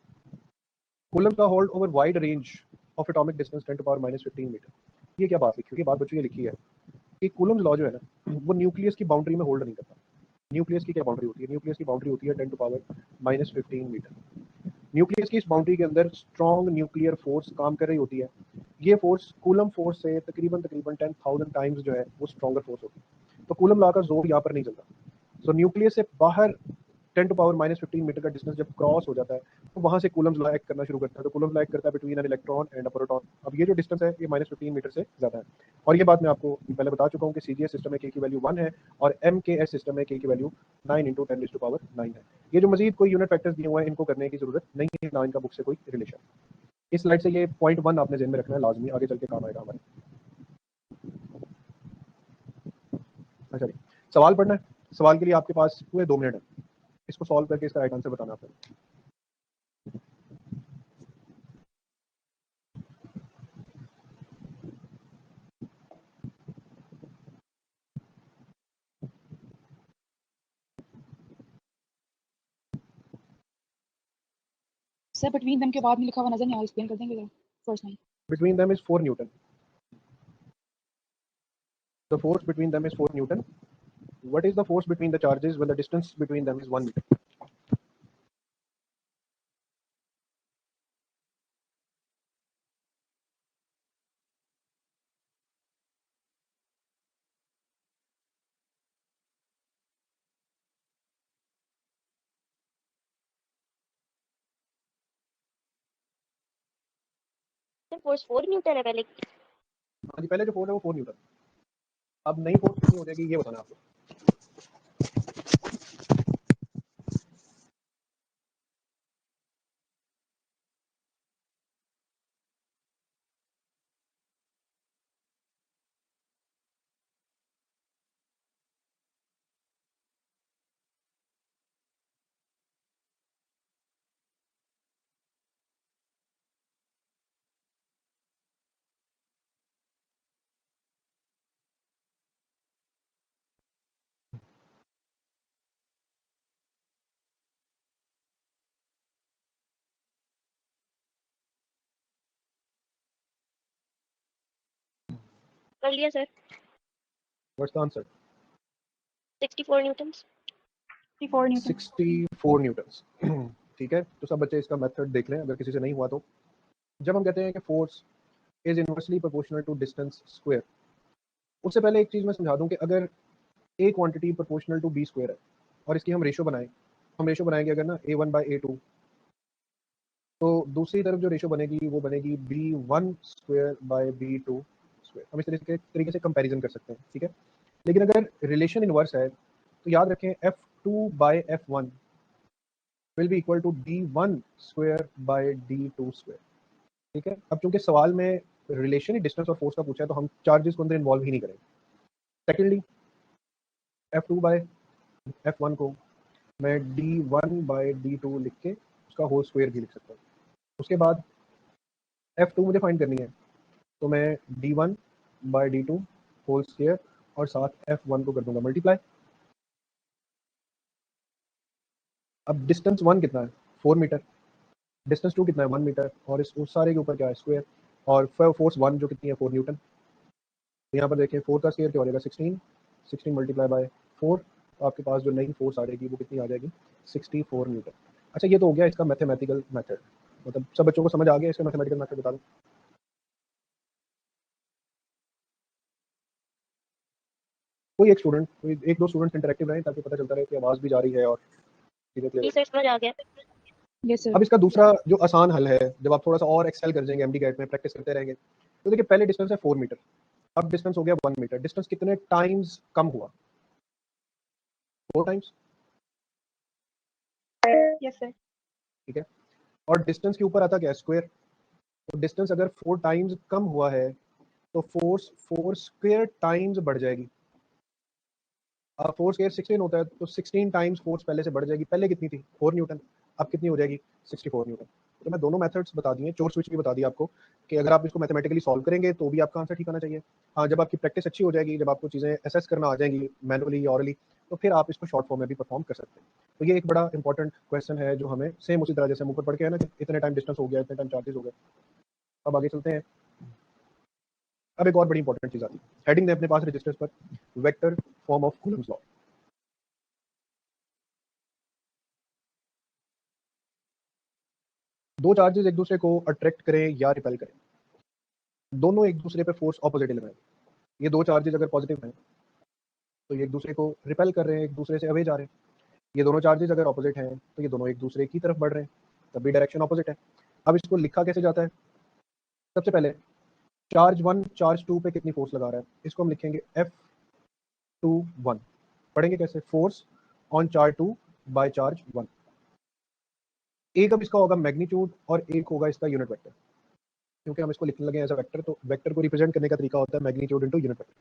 Coulomb's law hold over wide range of atomic distance 10 to the power -15 metre. ये क्या बात लिखी है? ये बात बच्चों ये लिखी है कि कूलम्स लॉ जो है ना, वो न्यूक्लियस की बाउंड्री में होल्ड नहीं करता। न्यूक्लियस की क्या बाउंड्री होती है? न्यूक्लियस की बाउंड्री होती है 10 to the power -15 metre. Nucleus की इस बाउंड्री के अंदर स्ट्रॉन्ग न्यूक्लियर फोर्स काम कर रही होती है। ये फोर्स कूलम फोर्स से तकरीबन 10,000 टाइम्स जो है वो स्ट्रॉन्गर फोर्स होती है। तो कूलम लॉ का जोर यहाँ पर नहीं चलता। सो न्यूक्लियस से बाहर 10 to the power -15 मीटर का डिस्टेंस जब क्रॉस हो जाता है तो वहां से कूलम्स लॉ एक्ट करना शुरू करता है। तो कूलम्स लॉ एक्ट करता है between an electron and a proton. अब ये जो डिस्टेंस है ये -15 मीटर से ज़्यादा है। और ये बात मैं आपको पहले बता चुका हूँ कि CGS सिस्टम में K की वैल्यू 1 है और MKS सिस्टम में K की वैल्यू 9 × 10⁹ है। ये जो मजीद कोई यूनिट फैक्टर्स दिए हुए हैं इनको करने की जरूरत नहीं है, ना इनका बुक से कोई रिलेशन। इस स्लाइड से ये पॉइंट 1 आपने ज़हन में रखना है, लाजमी आगे चल के काम आएगा हमारे। अच्छा जी, सवाल पढ़ना है। सवाल के लिए आपके पास पूरे 2 मिनट है, इसको सॉल्व करके इसका राइट आंसर बताना आपने। सर बिटवीन देम के बाद में लिखा हुआ नजर नहीं आ रहा, एक्सप्लेन कर देंगे जरा first line. Between them is 4 Newton. The force between them is 4 Newton. What is the force between the charges when the distance between them is 1 meter? Force 4 Newton है पहले। हाँ जी, पहले जो फोर्स है वो 4 न्यूटन। अब नई फोर्स कितनी हो जाएगी ये बताना है आपको। कर लिया sir. What's the answer? 64 Newton. 64 Newton's. ठीक है, तो सब बच्चे इसका मेथड देख लें अगर किसी से नहीं हुआ तो। जब हम कहते हैं कि force is inversely proportional to distance square, उससे पहले एक चीज़ मैं समझा दूं कि अगर A quantity proportional to B square है और इसकी हम रेशो बनाएं, हम रेशो बनाएंगे अगर ना a1 बाई a2, तो दूसरी तरफ जो रेशो बनेगी वो बनेगी b1 square by b2 square. हम इस तरीके से कंपैरिजन कर सकते हैं, ठीक है। लेकिन अगर रिलेशन इनवर्स है तो याद रखें f2 by f1 will be equal to d1 square by d2 square, ठीक है। अब चूंकि सवाल में रिलेशन ही डिस्टेंस और फोर्स का पूछा है तो हम चार्जेस को अंदर इन्वॉल्व ही नहीं करेंगे। सेकेंडली, f2 बाई f1 को मैं d1 बाई d2 लिख के उसका होल स्क्वायर भी लिख सकता हूँ। उसके बाद f2 मुझे फाइंड करनी है तो मैं d1 by d2 whole square और साथ f1 को कर दूंगा मल्टीप्लाई। अब डिस्टेंस 1 कितना है 4 मीटर, डिस्टेंस 2 कितना है 1 मीटर, और इस उस सारे के ऊपर क्या है स्क्वायर, और फोर्स 1 जो कितनी है 4 न्यूटन। तो यहाँ पर देखें 4 का स्क्वायर क्या हो जाएगा 16 मल्टीप्लाई बाय 4, तो आपके पास जो नई फोर्स आ जाएगी वो कितनी आ जाएगी 64 न्यूटन। अच्छा, ये तो हो गया इसका मैथमेटिकल मेथड, मतलब सब बच्चों को समझ आ गया इसका मैथमेटिकल मेथड बता दो। कोई एक स्टूडेंट, एक दो स्टूडेंट इंटरेक्टिव रहें ताकि पता चलता रहे कि आवाज़ भी जा रही है और चीज़ें क्लियर। जी सर समझ आ गया। Yes sir. अब इसका दूसरा जो आसान हल है, जब आप थोड़ा सा और एक्सेल कर जाएंगे एमडी गेट में प्रैक्टिस करते रहेंगे, तो देखिए पहले डिस्टेंस है 4 मीटर, अब डिस्टेंस हो गया 1 मीटर। डिस्टेंस कितने टाइम्स कम हुआ 4 टाइम्स, यस सर। ठीक है। और डिस्टेंस के ऊपर आता क्या है स्क्वायर, तो डिस्टेंस अगर 4 टाइम्स कम हुआ है तो फोर्स 4 स्क्वायर टाइम्स बढ़ जाएगी। अब 4 स्क्वायर 16 होता है तो 16 टाइम्स फोर्स पहले से बढ़ जाएगी। पहले कितनी थी 4 न्यूटन, अब कितनी हो जाएगी 64 न्यूटन। तो मैं दोनों मेथड्स बता दिए, चोर स्विच भी बता दिया आपको कि अगर आप इसको मैथमेटिकली सॉल्व करेंगे तो भी आपका आंसर ठीक आना चाहिए। हाँ, जब आपकी प्रैक्टिस अच्छी हो जाएगी, जब आपको चीज़ें असेस करना आ जाएंगी मैनुअली या ऑरली, तो फिर आप इसको शॉर्ट फॉर्म में भी परफॉर्म कर सकते हैं। तो ये एक बड़ा इंपॉर्टेंट क्वेश्चन है जो हमें सेम उसी तरह जैसे हम ऊपर पढ़ के है ना कि इतने टाइम डिस्टेंस हो गया, इतने टाइम चार्जेस हो गए। अब आगे चलते हैं। अब एक और बड़ी इंपॉर्टेंट चीज़ आती है, हेडिंग ने अपने पास रजिस्टर्स पर vector form of Coulomb's law. दो चार्जेस एक दूसरे को अट्रैक्ट करें या रिपेल करें, दोनों एक दूसरे पे फोर्स ऑपोजिट लगाएंगे। ये दो चार्जेस अगर पॉजिटिव हैं तो ये एक दूसरे को रिपेल कर रहे हैं, एक दूसरे से अवे जा रहे हैं। ये दोनों चार्जेस अगर ऑपोजिट हैं तो ये दोनों एक दूसरे की तरफ बढ़ रहे हैं, तब भी डायरेक्शन ऑपोजिट है। अब इसको लिखा कैसे जाता है, सबसे पहले चार्ज 1 चार्ज 2 पे कितनी फोर्स लगा रहा है, इसको हम लिखेंगे F21। पढ़ेंगे कैसे, force on charge 2 by charge 1। एक अब इसका होगा मैग्नीट्यूड और एक होगा इसका यूनिट वेक्टर, क्योंकि हम इसको लिखने लगे एज अ वेक्टर तो वेक्टर को रिप्रेजेंट करने का तरीका होता है मैग्नीट्यूड इनटू यूनिट वेक्टर।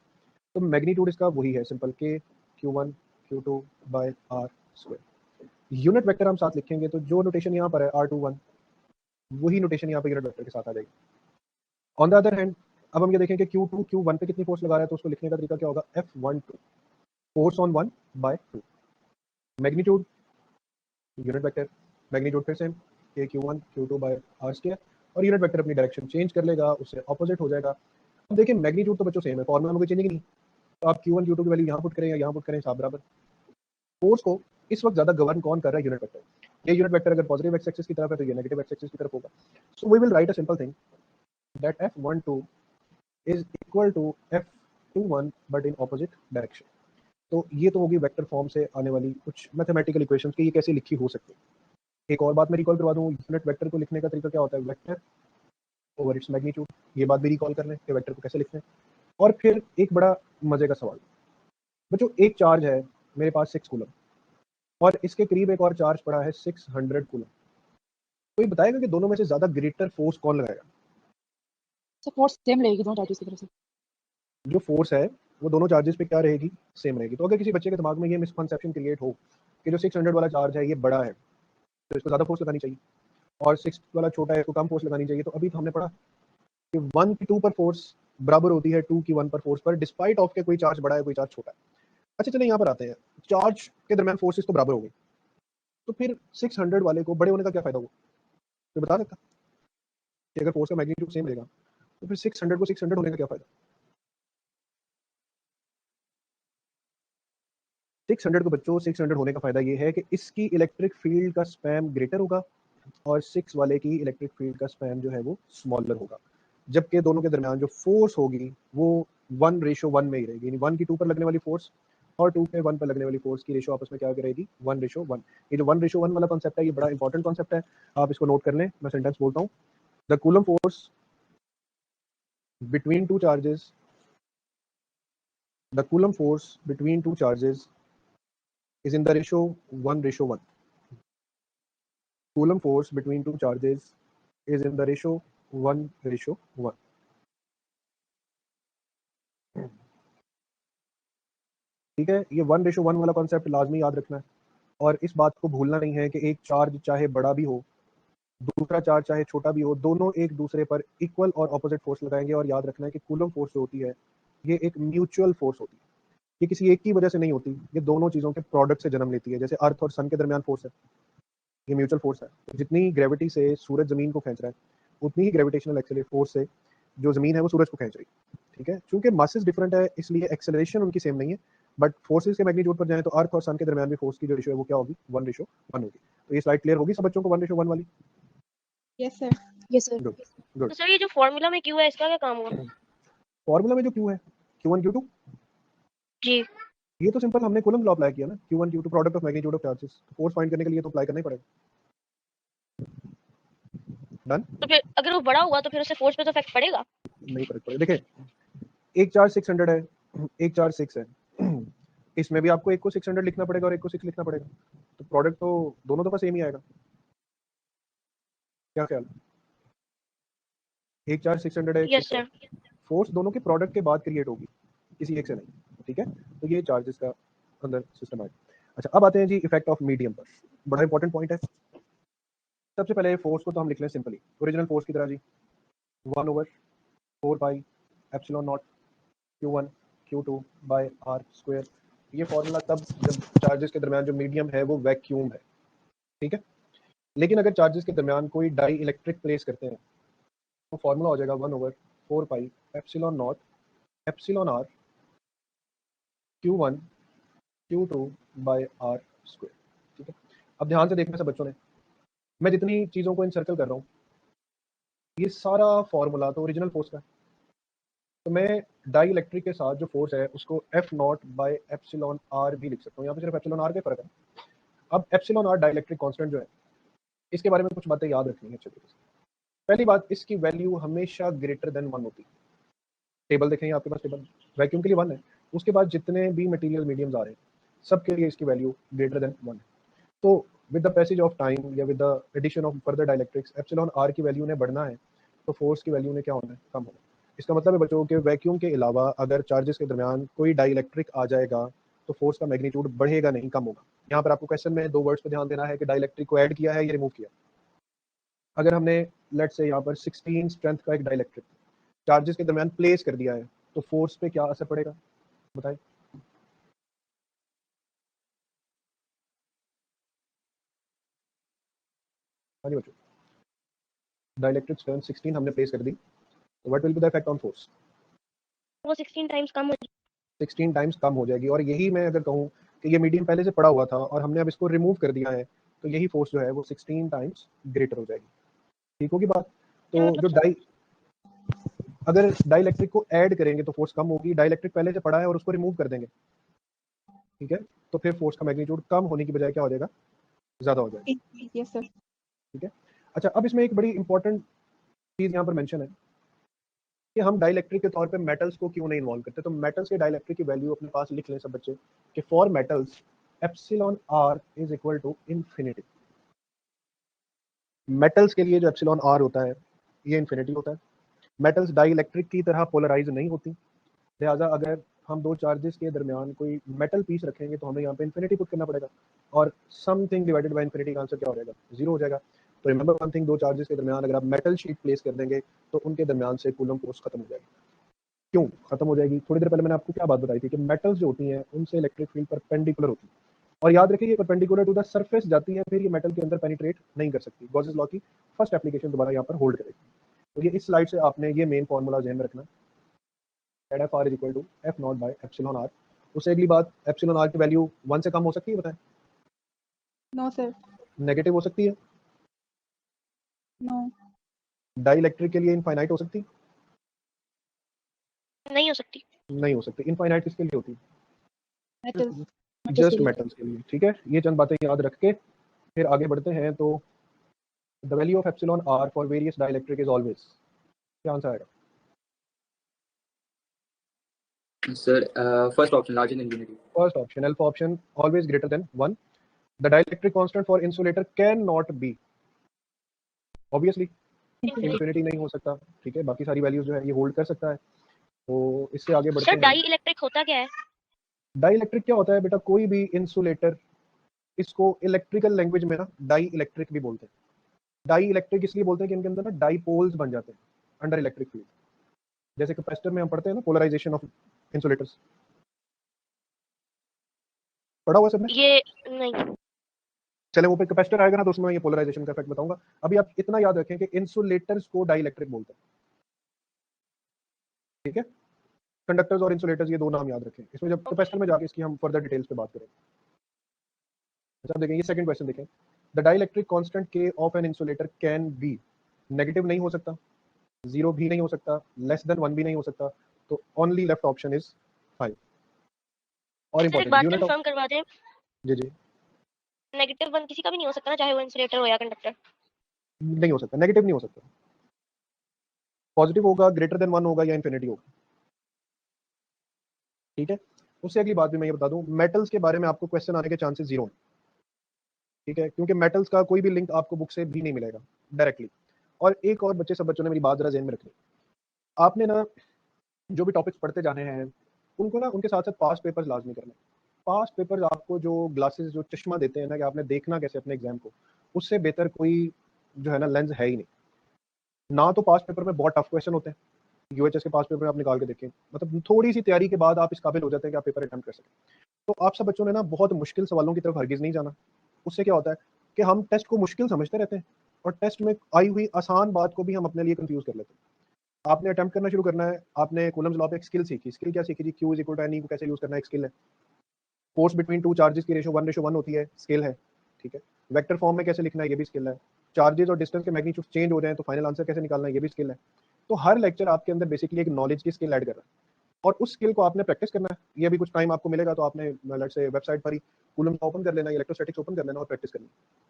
तो मैग्नीट्यूड इसका वही है simple K Q1 Q2 by R square. Unit vector हम साथ लिखेंगे तो जो नोटेशन यहाँ पर है R21 वही नोटेशन यहाँ पर यूनिट वेक्टर के साथ आ जाएगी। ऑन द अदर हैंड अब हम ये देखें कि Q2 Q1 पे कितनी फोर्स लगा रहा है, तो उसको लिखने का तरीका क्या होगा F12 force on 1 by 2। Magnitude unit vector, magnitude फिर से K Q1 Q2 by R square, और यूनिट वेक्टर अपनी डायरेक्शन चेंज कर लेगा, उससे ऑपोजिट हो जाएगा। अब देखिए मैग्नीट्यूड तो बच्चों सेम है, फॉर्मूला में कोई चेंज नहीं, तो आप Q1 Q2 की वैल्यू यहाँ पुट करें या यहाँ पुट करें, सब बराबर। फोर्स को इस वक्त ज्यादा गवर्न कौन कर रहा है? Unit vector. ये यूनिट वेक्टर अगर पॉजिटिव एक्स एक्सिस की तरफ है तो ये नेगेटिव एक्स एक्सिस की तरफ होगा। So we will write a simple thing that F12 is equal to F21 but in opposite direction. तो ये तो होगी वेक्टर फॉर्म से आने वाली कुछ मैथमेटिकल इक्वेशंस की ये कैसे लिखी हो सकती है। एक और बात मैं रिकॉल करवा दूं, यूनिट वेक्टर को लिखने का तरीका क्या होता है? Vector over its magnitude. ये बात भी रिकॉल कर लें कि वेक्टर को कैसे लिखते हैं। और फिर एक बड़ा मजे का सवाल बच्चों, एक चार्ज है मेरे पास 6 कूलम, और इसके करीब एक और चार्ज पड़ा है 600 कूलम। तो ये बताएगा कि दोनों में से ज्यादा ग्रेटर फोर्स कौन लगाएगा? सर फोर्स सेम रहेगी दोनों चार्जेस की तरफ से। जो फोर्स है वो दोनों चार्जेस पे क्या रहेगी? सेम रहेगी। तो अगर किसी बच्चे के दिमाग में ये मिसकंसेप्शन क्रिएट हो कि जो 600 वाला चार्ज है ये बड़ा है तो इसको ज्यादा फोर्स लगानी चाहिए, और 6 वाला छोटा है इसको कम फोर्स लगानी चाहिए, तो अभी तो हमने पढ़ा कि 1 की 2 पर फोर्स बराबर होती है 2 की 1 पर फोर्स पर, डिस्पाइट ऑफ के कोई चार्ज बड़ा है कोई चार्ज छोटा है। अच्छा चलिए यहाँ पर आते हैं, चार्ज के दरमियान फोर्सेस तो बराबर हो गई, तो फिर 600 वाले को बड़े होने का क्या फायदा होगा? तो बता सकता कि अगर फोर्स का मैग्नीट्यूड सेम रहेगा तो फिर 600 को 600 होने का क्या फायदा? 600 को बच्चों 600 होने का फायदा ये है कि इसकी इलेक्ट्रिक फील्ड का स्पैम ग्रेटर होगा और 6 वाले की इलेक्ट्रिक फील्ड का स्पैम जो है वो स्मॉलर होगा, जबकि दोनों के दरमियान जो फोर्स होगी वो 1:1 में ही रहेगी, यानी 1 की 2 पर लगने वाली फोर्स और 2 पे 1 पर लगने वाली फोर्स की रेशो आपस में क्या रहेगी? 1:1। ये जो 1:1 वाला कॉन्सेप्ट है ये बड़ा इंपॉर्टेंट कॉन्सेप्ट है, आप इसको नोट कर लें। मैं सेंटेंस बोलता हूँ, the coulomb force between two charges, the Coulomb force between two charges is in the ratio 1:1. Coulomb force between two charges is in the ratio 1:1. ठीक है, ये 1:1 वाला कॉन्सेप्ट लाजमी याद रखना है, और इस बात को भूलना नहीं है कि एक चार्ज चाहे बड़ा भी हो दूसरा चार्ज चाहे छोटा भी हो, दोनों एक दूसरे पर इक्वल और ऑपोजिट फोर्स लगाएंगे। और याद रखना है कि कूलम फोर्स जो होती है ये एक म्यूचुअल फोर्स होती है, ये किसी एक की वजह से नहीं होती, ये दोनों चीज़ों के प्रोडक्ट से जन्म लेती है। जैसे अर्थ और सन के दरमियान फोर्स है, ये म्यूचुअल फोर्स है। जितनी ग्रेविटी से सूरज जमीन को खींच रहा है उतनी ही ग्रेविटेशनल एक्सेलरेट फोर्स से जो जमीन है वो सूरज को खींच रही है। ठीक है, चूंकि मासेस डिफरेंट है इसलिए एक्सेलरेशन उनकी सेम नहीं है, बट फोर्सेस के मैग्नीट्यूड पर जाए तो अर्थ और सन के दरमियान भी फोर्स की जो रेशियो है वो क्या होगी? 1:1 होगी। तो ये स्लाइड क्लियर होगी सब बच्चों को 1:1 वाली? Yes sir. Yes sir. Good good. तो सर ये जो फॉर्मूला में क्यू है इसका क्या काम होगा? फॉर्मूला में जो क्यू है Q1 Q2, जी ये तो सिंपल हमने कूलम लॉ अप्लाई किया ना, Q1 Q2 product of magnitude of charges. Force find करने के लिए तो अप्लाई करना ही पड़ेगा। डन। तो फिर अगर वो बड़ा हुआ तो फिर उससे फोर्स पे तो इफेक्ट पड़ेगा? नहीं फर्क पड़ेगा। देखिए एक चार्ज 600 है, एक चार्ज 6 है, इसमें भी आपको एक को 600 लिखना पड़ेगा और एक को 6 लिखना पड़ेगा, तो प्रोडक्ट तो दोनों दफा सेम ही आएगा। क्या ख्याल है? एक चार्ज 600 है, एक यस 6 है, सर। फोर्स दोनों के प्रोडक्ट के बाद क्रिएट होगी, किसी एक से नहीं। ठीक है, तो ये चार्जेस का अंदर सिस्टम है। अच्छा अब आते हैं जी इफेक्ट ऑफ मीडियम पर, बड़ा इंपॉर्टेंट पॉइंट है। सबसे पहले फोर्स को तो हम लिख लें सिंपली ओरिजिनल फोर्स की तरह जी, 1/4 pi epsilon naught Q1 Q2 by R square. ये फॉर्मूला तब जब चार्जेस के दरमियान जो मीडियम है वो वैक्यूम है। ठीक है, लेकिन अगर चार्जेस के दरमियान कोई डाई इलेक्ट्रिक प्लेस करते हैं तो फॉर्मूला हो जाएगा 1/4 pi epsilon naught epsilon R Q1 Q2 by R square. ठीक है, अब ध्यान से देखना सब बच्चों ने, मैं जितनी चीज़ों को इनसर्कल कर रहा हूँ ये सारा फॉर्मूला तो ओरिजिनल फोर्स का है, तो मैं डाई इलेक्ट्रिक के साथ जो फोर्स है उसको F0 बाय एप्सिलॉन आर भी लिख सकता हूँ। यहाँ पे सिर्फ एप्सिलॉन आर के फर्क है। अब epsilon R dielectric constant जो है इसके बारे में कुछ बातें याद रखनी है अच्छे तरीके से। पहली बात, इसकी वैल्यू हमेशा ग्रेटर देन 1 होती है। टेबल देखेंगे आपके पास, टेबल वैक्यूम के लिए 1 है, उसके बाद जितने भी मटेरियल मीडियम्स आ रहे हैं सबके लिए इसकी वैल्यू ग्रेटर देन 1 है। तो with the passage of time या with the addition of further dielectrics epsilon R की वैल्यू ने बढ़ना है तो फोर्स की वैल्यू ने क्या होना है? कम होना है। इसका मतलब है बच्चों के वैक्यूम के अलावा अगर चार्जेस के दरमियान कोई डाइलेक्ट्रिक आ जाएगा तो फोर्स का मैग्नीट्यूड बढ़ेगा नहीं, कम होगा। यहाँ पर आपको क्वेश्चन में 2 वर्ड्स पे ध्यान देना है कि डाइलेक्ट्रिक को ऐड किया है या रिमूव किया। अगर हमने लेट्स से यहाँ पर 16 स्ट्रेंथ का एक डाइलेक्ट्रिक चार्जेस के दरमियान प्लेस कर दिया है तो फोर्स पे क्या असर पड़ेगा बताएं? हाँ जी बच्चों, डाइलेक्ट्रिक टर्न 16 हमने प्लेस कर दी, तो what will be the effect on force? वो 16 टाइम्स कम हो 16 टाइम्स कम हो जाएगी। और यही मैं अगर कहूँ कि ये मीडियम पहले से पड़ा हुआ था और हमने अब इसको रिमूव कर दिया है, तो यही फोर्स जो है वो 16 टाइम्स ग्रेटर हो जाएगी। ठीक होगी बात? तो मतलब जो अगर डाइलेक्ट्रिक को ऐड करेंगे तो फोर्स कम होगी, डाइलेक्ट्रिक पहले से पड़ा है और उसको रिमूव कर देंगे, ठीक है, तो फिर फोर्स का मैग्नीट्यूड कम होने की बजाय क्या हो जाएगा, ज्यादा हो जाएगा। Yes, sir. ठीक है। अच्छा, अब इसमें एक बड़ी इंपॉर्टेंट चीज यहाँ पर मेंशन है कि हम डाइलेक्ट्रिक के तौर पे मेटल्स को क्यों नहीं इन्वॉल्व करते। तो मेटल्स के डाइलेक्ट्रिक की वैल्यू अपने पास लिख लें सब बच्चे कि for metals epsilon R is equal to infinity. Metals के लिए जो एप्सिलॉन आर होता है ये इन्फिनिटी होता है। मेटल्स डाइलेक्ट्रिक की तरह पोलराइज नहीं होती, लिहाजा अगर हम दो चार्जेस के दरमियान कोई मेटल पीस रखेंगे तो हमें यहाँ पे इन्फिनिटी पुट करना पड़ेगा, और समथिंग डिवाइडेड बाय इन्फिनिटी का आंसर क्या हो जाएगा, जीरो हो जाएगा। तो रिमेंबर वन थिंग, दो चार्जेस के दरमियान अगर आप मेटल शीट प्लेस कर देंगे तो उनके दरमियान से कूलम फोर्स खत्म हो जाएगी। क्यों खत्म हो जाएगी? थोड़ी देर पहले मैंने आपको क्या बात बताई थी कि मेटल्स जो होती हैं उनसे इलेक्ट्रिक फील्ड परपेंडिकुलर होती है, और याद रखिए ये परपेंडिकुलर टू द सरफेस जाती है, फिर ये मेटल के अंदर पेनिट्रेट नहीं कर सकती। गॉसेस लॉ की फर्स्ट एप्लीकेशन दोबारा यहाँ पर होल्ड करेगी। तो ये इस स्लाइड से आपने ये मेन फॉर्मूला ध्यान में रखना, F R is equal to F naught by epsilon R. उससे अगली बात, एप्सिलॉन आर की वैल्यू 1 से कम हो सकती है, बताएं? No, sir. नेगेटिव हो सकती है? No. डाइलेक्ट्रिक के लिए इनफाइनाइट हो सकती? नहीं हो सकती। नहीं हो सकती। इनफाइनाइट किसके लिए होती है? Metals. जस्ट मेटल्स के लिए। ठीक है, ये चंद बातें याद रख के फिर आगे बढ़ते हैं। तो the value of epsilon R for various dielectric is always, क्या आंसर आएगा? Sir first option, larger than infinity. First option, alpha option, always greater than 1। The dielectric constant for insulator can not be, obviously infinity नहीं हो सकता। ठीक है, बाकी सारी वैल्यूज जो है ये होल्ड कर सकता है। तो इससे आगे बढ़ते सर हैं। डाई इलेक्ट्रिक होता क्या है? डाइलेक्ट्रिक क्या होता है बेटा? कोई भी इंसुलेटर, इसको इलेक्ट्रिकल लैंग्वेज में ना डाई इलेक्ट्रिक भी बोलते हैं। डाई इलेक्ट्रिक इसलिए बोलते हैं कि इनके अंदर ना डाईपोल्स बन जाते हैं अंडर इलेक्ट्रिक फील्ड। जैसे कैपेसिटर में हम पढ़ते हैं ना पोलराइजेशन ऑफ इंसुलेटर्स, पढ़ा हुआ सबने? ये नहीं। चले वो पे कैपेसिटर आएगा ना तो उसमें मैं ये पोलराइजेशन का इफेक्ट बताऊंगा। अभी आप इतना याद रखें कि इंसुलेटर्स को डाई इलेक्ट्रिक बोलते हैं। ठीक है, कंडक्टर्स और इंसुलेटर्स ये दो नाम याद रखें। इसमें जब कैपेसिटर में जाके इसकी हम फर्दर डिटेल्स पे बात करेंगे। अच्छा देखें, ये सेकंड क्वेश्चन देखें। द डाइलेक्ट्रिक कांस्टेंट के of an insulator can be, negative नहीं हो सकता, जीरो भी नहीं हो सकता, लेस देन 1 भी नहीं हो सकता, तो ओनली लेफ्ट ऑप्शन इज 5। और सर एक इंपॉर्टेंट बात यूनिट ऑफ, कंफर्म करवा दें, जी जी, नेगेटिव 1 किसी का भी नहीं हो सकता ना, चाहे वो इंसुलेटर हो या कंडक्टर। नहीं हो सकता, नेगेटिव नहीं हो सकता, पॉजिटिव होगा, ग्रेटर देन 1 होगा या इन्फिनिटी होगा। ठीक है, उससे अगली बात भी मैं ये बता दूं, मेटल्स के बारे में आपको क्वेश्चन आने के चांसेस जीरो हैं। ठीक है, क्योंकि मेटल्स का कोई भी लिंक आपको बुक से भी नहीं मिलेगा डायरेक्टली। और एक और बच्चे, सब बच्चों ने मेरी बात जरा ज़हन में रखनी, आपने ना जो भी टॉपिक्स पढ़ते जाने हैं उनको ना उनके साथ साथ पास्ट पेपर्स लाजमी करने। पास्ट पेपर्स आपको जो ग्लासेस, जो चश्मा देते हैं ना कि आपने देखना कैसे अपने एग्जाम को, उससे बेहतर कोई जो है ना लेंस है ही नहीं। ना तो पास्ट पेपर में बहुत टफ क्वेश्चन होते हैं, यूएचएस के पास्ट पेपर आप निकाल के देखें, मतलब थोड़ी सी तैयारी के बाद आप इस काबिल हो जाते हैं कि आप पेपर अटेम्प्ट कर सकें। तो आप सब बच्चों ने ना बहुत मुश्किल सवालों की तरफ हरगिज नहीं जाना। उससे क्या होता है कि हम टेस्ट को मुश्किल समझते रहते हैं और टेस्ट में आई हुई आसान बात को भी हम अपने लिए कंफ्यूज कर लेते हैं। आपने अटेम्प्ट करना शुरू करना है, आपने कूलम्स लॉ पे एक स्किल सीखी। स्किल क्या सीखी जी? Q is equal to n, को कैसे यूज करना है, एक स्किल है। फोर्स बिटवीन टू चार्जेस की रेशियो 1:1 होती है, स्किल है। ठीक है, वेक्टर फॉर्म में कैसे लिखना है, ये भी स्किल है। चार्जेस और डिस्टेंस के मैग्नीट्यूड चेंज हो जाए तो फाइनल आंसर कैसे निकालना है, ये भी स्किल है। तो हर लेक्चर आपके अंदर बेसिकली एक नॉलेज की स्किल ऐड कर रहा है और उस स्किल को आपने प्रैक्टिस करना है। ये भी कुछ टाइम आपको मिलेगा तो आपने लेट्स से वेबसाइट पर ही कूलम्स ओपन कर लेना, इलेक्ट्रोस्टैटिक्स ओपन कर लेना और प्रैक्टिस करनी।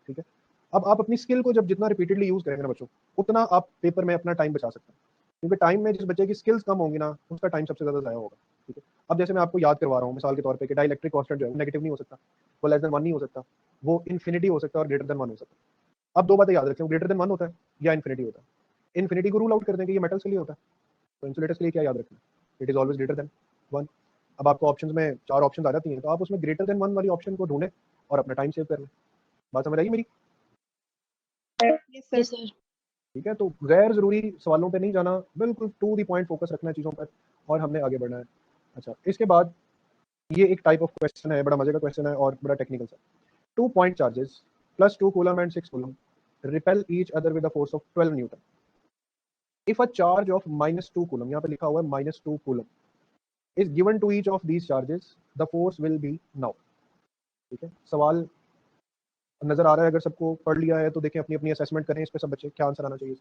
ठीक है, अब आप अपनी स्किल को जब जितना रिपीटेडली यूज करेंगे ना बच्चों, उतना आप पेपर में अपना टाइम बचा सकते हैं, क्योंकि टाइम में जिस बच्चे की स्किल्स कम होंगी ना उसका टाइम सबसे ज्यादा जाया होगा। ठीक है, अब जैसे मैं आपको याद करवा रहा हूँ मिसाल के तौर पे कि डाइलेक्ट्रिक कांस्टेंट जो है नेगेटिव नहीं हो सकता, वो लेस देन 1 नहीं हो सकता, वो इन्फिनिटी हो सकता है और ग्रेटर देन 1 हो सकता है। अब दो बातें याद रखें, ग्रेटर देन 1 होता है या इन्फिनिटी होता है। इन्फिनिटी को रूल आउट कर दें कि ये मेटल्स के लिए होता है, तो इंसुलेटर्स के लिए क्या याद रखना, it is always greater than 1। अब आपको ऑप्शंस में 4 ऑप्शन आ जाती हैं, तो आप उसमें ग्रेटर देन 1 वाली ऑप्शन को ढूंढें और अपना टाइम सेव कर लें। बात समझ आई मेरी? Yes, sir. ठीक है, तो गैर जरूरी सवालों पे नहीं जाना, बिल्कुल टू द पॉइंट फोकस रखना है चीज़ों पर और हमने आगे बढ़ना है। अच्छा, इसके बाद ये एक टाइप ऑफ क्वेश्चन है, बड़ा मजे का क्वेश्चन है और बड़ा टेक्निकल सा। 2 point charges +2 coulomb and 6 coulomb repel each other with the force of 12 newton. If a charge of -2 coulomb, यहाँ पे लिखा हुआ है -2 coulomb is given to each of these charges the force will be now. ठीक है, सवाल नजर आ रहा है? अगर सबको पढ़ लिया है तो देखें, अपनी अपनी असेसमेंट करें इस पे सब बच्चे, क्या आंसर आना चाहिए।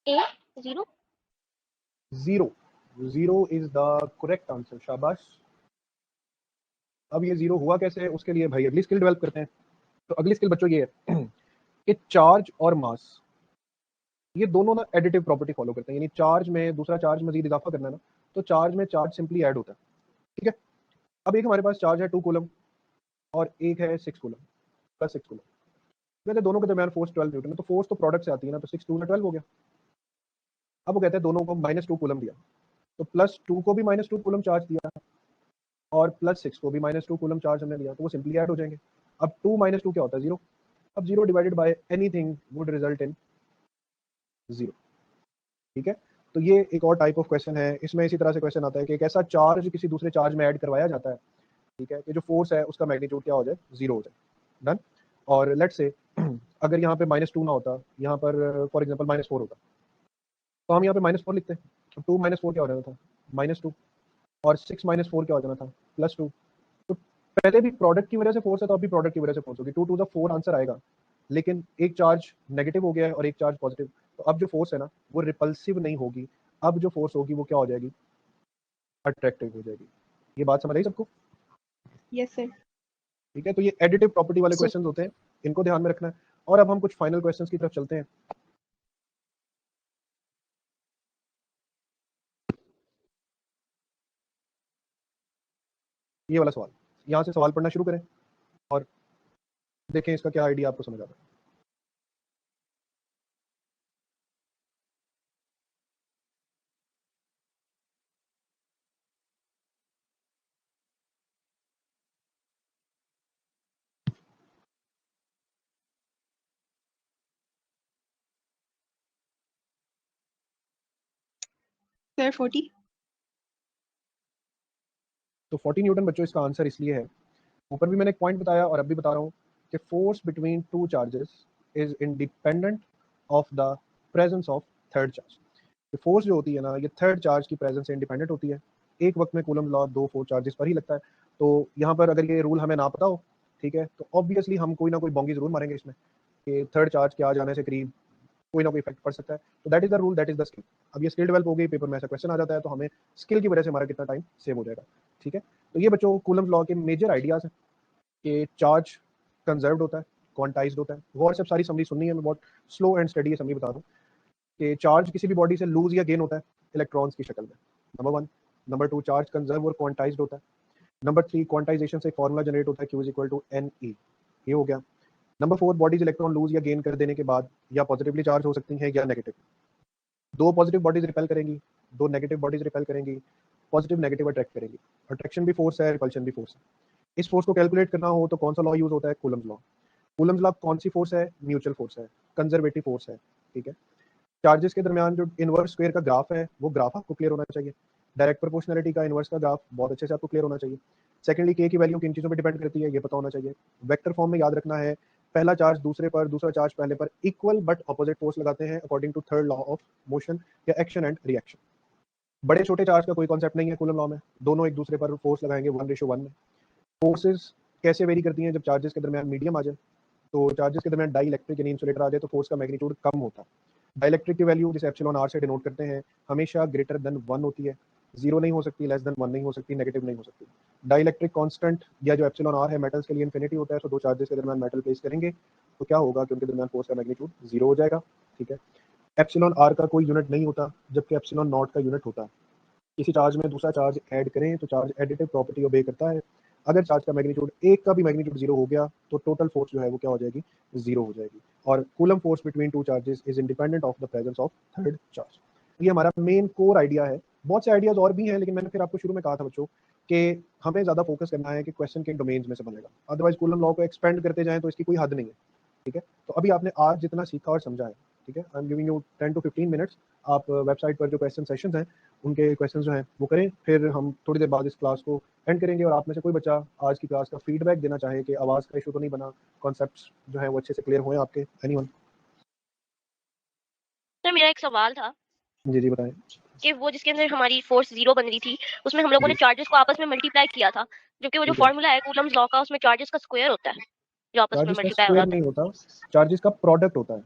A 0। Zero, zero is the correct answer, शाबाश। अब ये जीरो हुआ कैसे, उसके लिए भाई अगली स्किल डेवलप करते हैं। तो अगली स्किल बच्चों ये है कि चार्ज और मास, ये दोनों ना एडिटिव प्रॉपर्टी फॉलो करते हैं, यानी चार्ज में दूसरा चार्ज मजीद इजाफा करना है ना, तो चार्ज में चार्ज सिंपली ऐड होता है। ठीक है, अब एक हमारे पास चार्ज है 2 कूलम और एक है 6 कूलम, प्लस 6 कूलम। कहते हैं दोनों के दरमियान फोर्स 12 न्यूटन है, तो फोर्स तो प्रोडक्ट से आती है ना, तो 6 2 में 12 हो गया। अब वो कहते हैं दोनों को -2 कूलम दिया, तो +2 को भी -2 कूलम चार्ज दिया और +6 को भी -2 कूलम चार्ज हमने दिया, तो वो सिंपली ऐड हो जाएंगे। अब 2 - 2 क्या होता है, 0। अब 0 divided by anything would result in 0। ठीक है, तो ये एक और टाइप ऑफ क्वेश्चन है। इसमें इसी तरह से क्वेश्चन आता है कि एक ऐसा चार्ज किसी दूसरे चार्ज में ऐड करवाया जाता है, ठीक है, कि जो फोर्स है उसका मैग्नीट्यूड क्या हो जाए, 0 हो जाए। डन। और लेट से अगर यहाँ पे -2 ना होता, यहाँ पर फॉर एग्जांपल -4 होता, तो हम यहाँ पे -4 लिखते हैं। तो 2 - 4 क्या हो जाना था, -2, और 6 - 4 क्या हो जाना था, +2। तो पहले भी प्रोडक्ट की वजह से फोर्स है, तो अभी प्रोडक्ट की वजह से फोर्स होगी, 2 टू द 4 आंसर आएगा। लेकिन एक चार्ज नेगेटिव हो गया है और एक चार्ज पॉजिटिव, तो अब जो फोर्स है ना वो रिपल्सिव नहीं होगी, अब जो फोर्स होगी वो क्या हो जाएगी, अट्रैक्टिव हो जाएगी। ये बात समझ आई सबको? Yes, sir. ठीक है, तो ये एडिटिव प्रॉपर्टी वाले Sir. क्वेश्चंस होते हैं, इनको ध्यान में रखना है। और अब हम कुछ फाइनल क्वेश्चंस की तरफ चलते हैं। ये वाला सवाल, यहाँ से सवाल पढ़ना शुरू करें और देखें इसका क्या आइडिया आपको समझ आता है। Sir, 40. तो 40 न्यूटन बच्चों इसका आंसर इसलिए है, ऊपर भी मैंने एक पॉइंट बताया और अब भी बता रहा हूँ कि force between two charges is independent of the presence of third charge. Force जो होती है ना, ये थर्ड चार्ज की प्रेजेंस से इंडिपेंडेंट होती है। एक वक्त में कूलम लॉ 2 4 चार्जेस पर ही लगता है। तो यहाँ पर अगर ये रूल हमें ना पता हो, ठीक है, तो ऑब्वियसली हम कोई ना कोई बॉन्गी जरूर मारेंगे इसमें कि थर्ड चार्ज के आ जाने से करीब कोई ना कोई इफेक्ट पड़ सकता है। तो that is the rule, that is the skill. अब ये स्किल डेवलप हो गई, पेपर में ऐसा क्वेश्चन आ जाता है, तो हमें स्किल की वजह से हमारा कितना टाइम सेव हो जाएगा। ठीक है, तो ये बच्चों कूलम लॉ के मेजर आइडियाज हैं कि चार्ज कंजर्व्ड होता है, क्वांटाइज्ड होता है। गौर से सारी समरी सुननी है, मैं बहुत स्लो एंड स्टडी समरी बता दूं कि चार्ज किसी भी बॉडी से लूज या गेन होता है इलेक्ट्रॉन्स की शक्ल में, नंबर 1। नंबर 2, चार्ज कंजर्व और क्वांटाइज्ड होता है। नंबर 3, क्वांटाइजेशन से फॉर्मूला जनरेट होता है Q = NE, ये हो गया। नंबर 4, बॉडीज इलेक्ट्रॉन लूज या गेन कर देने के बाद या पॉजिटिवली चार्ज हो सकती हैं या नेगेटिव। 2 पॉजिटिव बॉडीज रिपेल करेंगी, 2 नेगेटिव बॉडीज रिपेल करेंगी, पॉजिटिव नेगेटिव अट्रैक्ट करेंगी। अट्रैक्शन भी फोर्स है, रिपल्शन भी फोर्स है। इस फोर्स को कैलकुलेट करना हो तो कौन सा लॉ यूज होता है, कूलम्स लॉ। कूलम्स लॉ कौन सी फोर्स है, म्यूचुअल फोर्स है, कंजर्वेटिव फोर्स है। ठीक है, चार्जेस के दरमियान जो इनवर्स स्क्वायर का ग्राफ है वो ग्राफ आपको क्लियर होना चाहिए। डायरेक्ट प्रोपोर्शनलिटी का इनवर्स का ग्राफ बहुत अच्छे से आपको क्लियर होना चाहिए। सेकेंडली, के की वैल्यू किन चीज़ों पे डिपेंड करती है ये पता होना चाहिए। वेक्टर फॉर्म में याद रखना है, पहला चार्ज दूसरे पर, दूसरा चार्ज पहले पर इक्वल बट अपोजिट फोर्स लगाते हैं according to third law of motion या एक्शन एंड रिएक्शन। बड़े छोटे चार्ज का कोई कॉन्सेप्ट नहीं है कूलम लॉ में, दोनों एक दूसरे पर फोर्स लगाएंगे 1:1 में। फोर्सेस कैसे वेरी करती हैं, जब चार्जेस के दरमियान मीडियम आ जाए, तो चार्जेस के दरमियान डाई इलेक्ट्रिक यानी इंसुलेटर आ जाए, तो फोर्स का मैग्नीट्यूड कम होता है। डाइलेक्ट्रिक की वैल्यू जिसे एप्सिलॉन आर से डिनोट करते हैं हमेशा ग्रेटर देन 1 होती है, 0 नहीं हो सकती, लेस देन 1 नहीं हो सकती, नेगेटिव नहीं हो सकती। डाइलेक्ट्रिक कांस्टेंट या जो एप्सिलॉन आर है मेटल्स के लिए इन्फिनिटी होता है, तो दो चार्जेस के दरमियान मेटल प्लेस करेंगे तो क्या होगा कि उनके दरमियान फोर्स का मैग्नीट्यूड 0 हो जाएगा। ठीक है, एप्सिलॉन आर का कोई यूनिट नहीं होता, जबकि एप्सिलॉन नॉट का यूनिट होता है। किसी चार्ज में दूसरा चार्ज ऐड करें तो चार्ज एडिटिव प्रॉपर्टी ओबे करता है, अगर चार्ज का मैग्नीट्यूड एक का भी मैग्नीट्यूड 0 हो गया तो टोटल फोर्स जो है वो क्या हो जाएगी, 0 हो जाएगी। और coulomb force between two charges is independent of the presence of third charge. ये हमारा मेन कोर आइडिया है। बहुत से आइडियाज और भी हैं, लेकिन मैंने फिर आपको शुरू में कहा था बच्चों कि हमें ज़्यादा फोकस करना है कि क्वेश्चन के डोमेन्स में से बनेगा, अदरवाइज कूलम लॉ को एक्सपेंड करते जाएं तो इसकी कोई हद नहीं है। ठीक है, तो अभी आपने आज जितना सीखा और समझा है, ठीक है, I am giving you 10 to 15 minutes. आप वेबसाइट पर जो क्वेश्चन सेशंस हैं उनके क्वेश्चन जो हैं वो करें, फिर हम थोड़ी देर बाद इस क्लास को एंड करेंगे। और आप में से कोई बच्चा आज की क्लास का फीडबैक देना चाहे कि आवाज़ का इशू तो नहीं बना, कॉन्सेप्ट्स जो है वो अच्छे से क्लियर हुए आपके, एनीवन? सर मेरा एक सवाल था जी जी बताएं। कि वो जिसके अंदर हमारी फोर्स 0 बन रही थी, उसमें हम लोगों ने जी चार्जेस को आपस में मल्टीप्लाई किया था, जबकि वो जो ठीक है, फॉर्मूला है कूलम्स लॉ का, उसमें चार्जेस का स्क्वायर होता है जो आपस में चार्जेस का मल्टीप्लाई हो स्क्वायर जाता नहीं है। होता, चार्जेस का प्रोडक्ट होता है।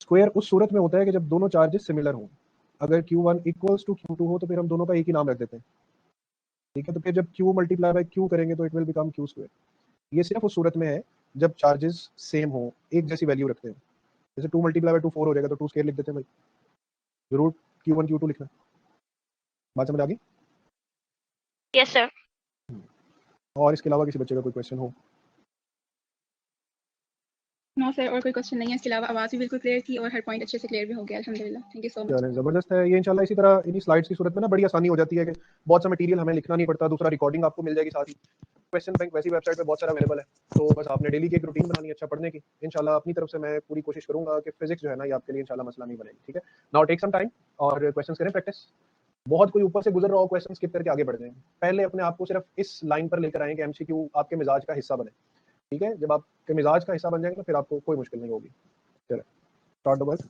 स्क्वायर उस सूरत में होता है कि जब दोनों चार्जेस सिमिलर हों। अगर Q1 इक्वल्स टू Q2 हो तो फिर हम दोनों का एक ही नाम रख देते हैं। ठीक है, तो फिर जब Q मल्टीप्लाई बाय Q करेंगे तो it will become Q square. ये सिर्फ उस सूरत में है जब चार्जेस सेम हो, एक जैसी वैल्यू रखते हैं। जैसे 2 मल्टीप्लाई बाय 2 4 हो जाएगा तो 2 स्क्वायर लिख देते हैं भाई, जरूर Q1 Q2 लिखना। बात समझ आ गई? Yes sir. और इसके अलावा किसी बच्चे का कोई क्वेश्चन हो? नो सर, और कोई क्वेश्चन नहीं है। इसके अलावा आवाज़ भी बिल्कुल क्लियर थी और हर पॉइंट अच्छे से क्लियर भी हो गया, अल्हम्दुलिल्लाह। Thank you so much. चलें, जबरदस्त है ये। इंशाल्लाह इसी तरह इन्हीं स्लाइड्स की सूरत में ना बड़ी आसानी हो जाती है कि बहुत सा मटेरियल हमें लिखना नहीं पड़ता, दूसरा रिकॉर्डिंग आपको मिल जाएगी साथ ही। क्वेश्चन बैंक वैसी वेबसाइट पे बहुत सारा अवेलेबल है, तो बस आपने डेली की एक रूटीन बनानी है अच्छा पढ़ने की। इंशाल्लाह अपनी तरफ से मैं पूरी कोशिश करूंगा कि फिजिक्स जो है ना ये आपके लिए इंशाल्लाह मसला नहीं बनेगी। ठीक है, नाउ टेक सम टाइम और क्वेश्चंस करें प्रैक्टिस। बहुत कोई ऊपर से गुजर रहा हो, क्वेश्चन स्किप करके आगे बढ़ जाएं। पहले अपने आप को सिर्फ इस लाइन पर लेकर आएं कि एमसीक्यू आपके मिजाज का हिस्सा बने। ठीक है, जब आपके मिजाज का हिस्सा बन जाएंगे तो फिर आपको कोई मुश्किल नहीं होगी। चलो स्टार्ट द वर्क।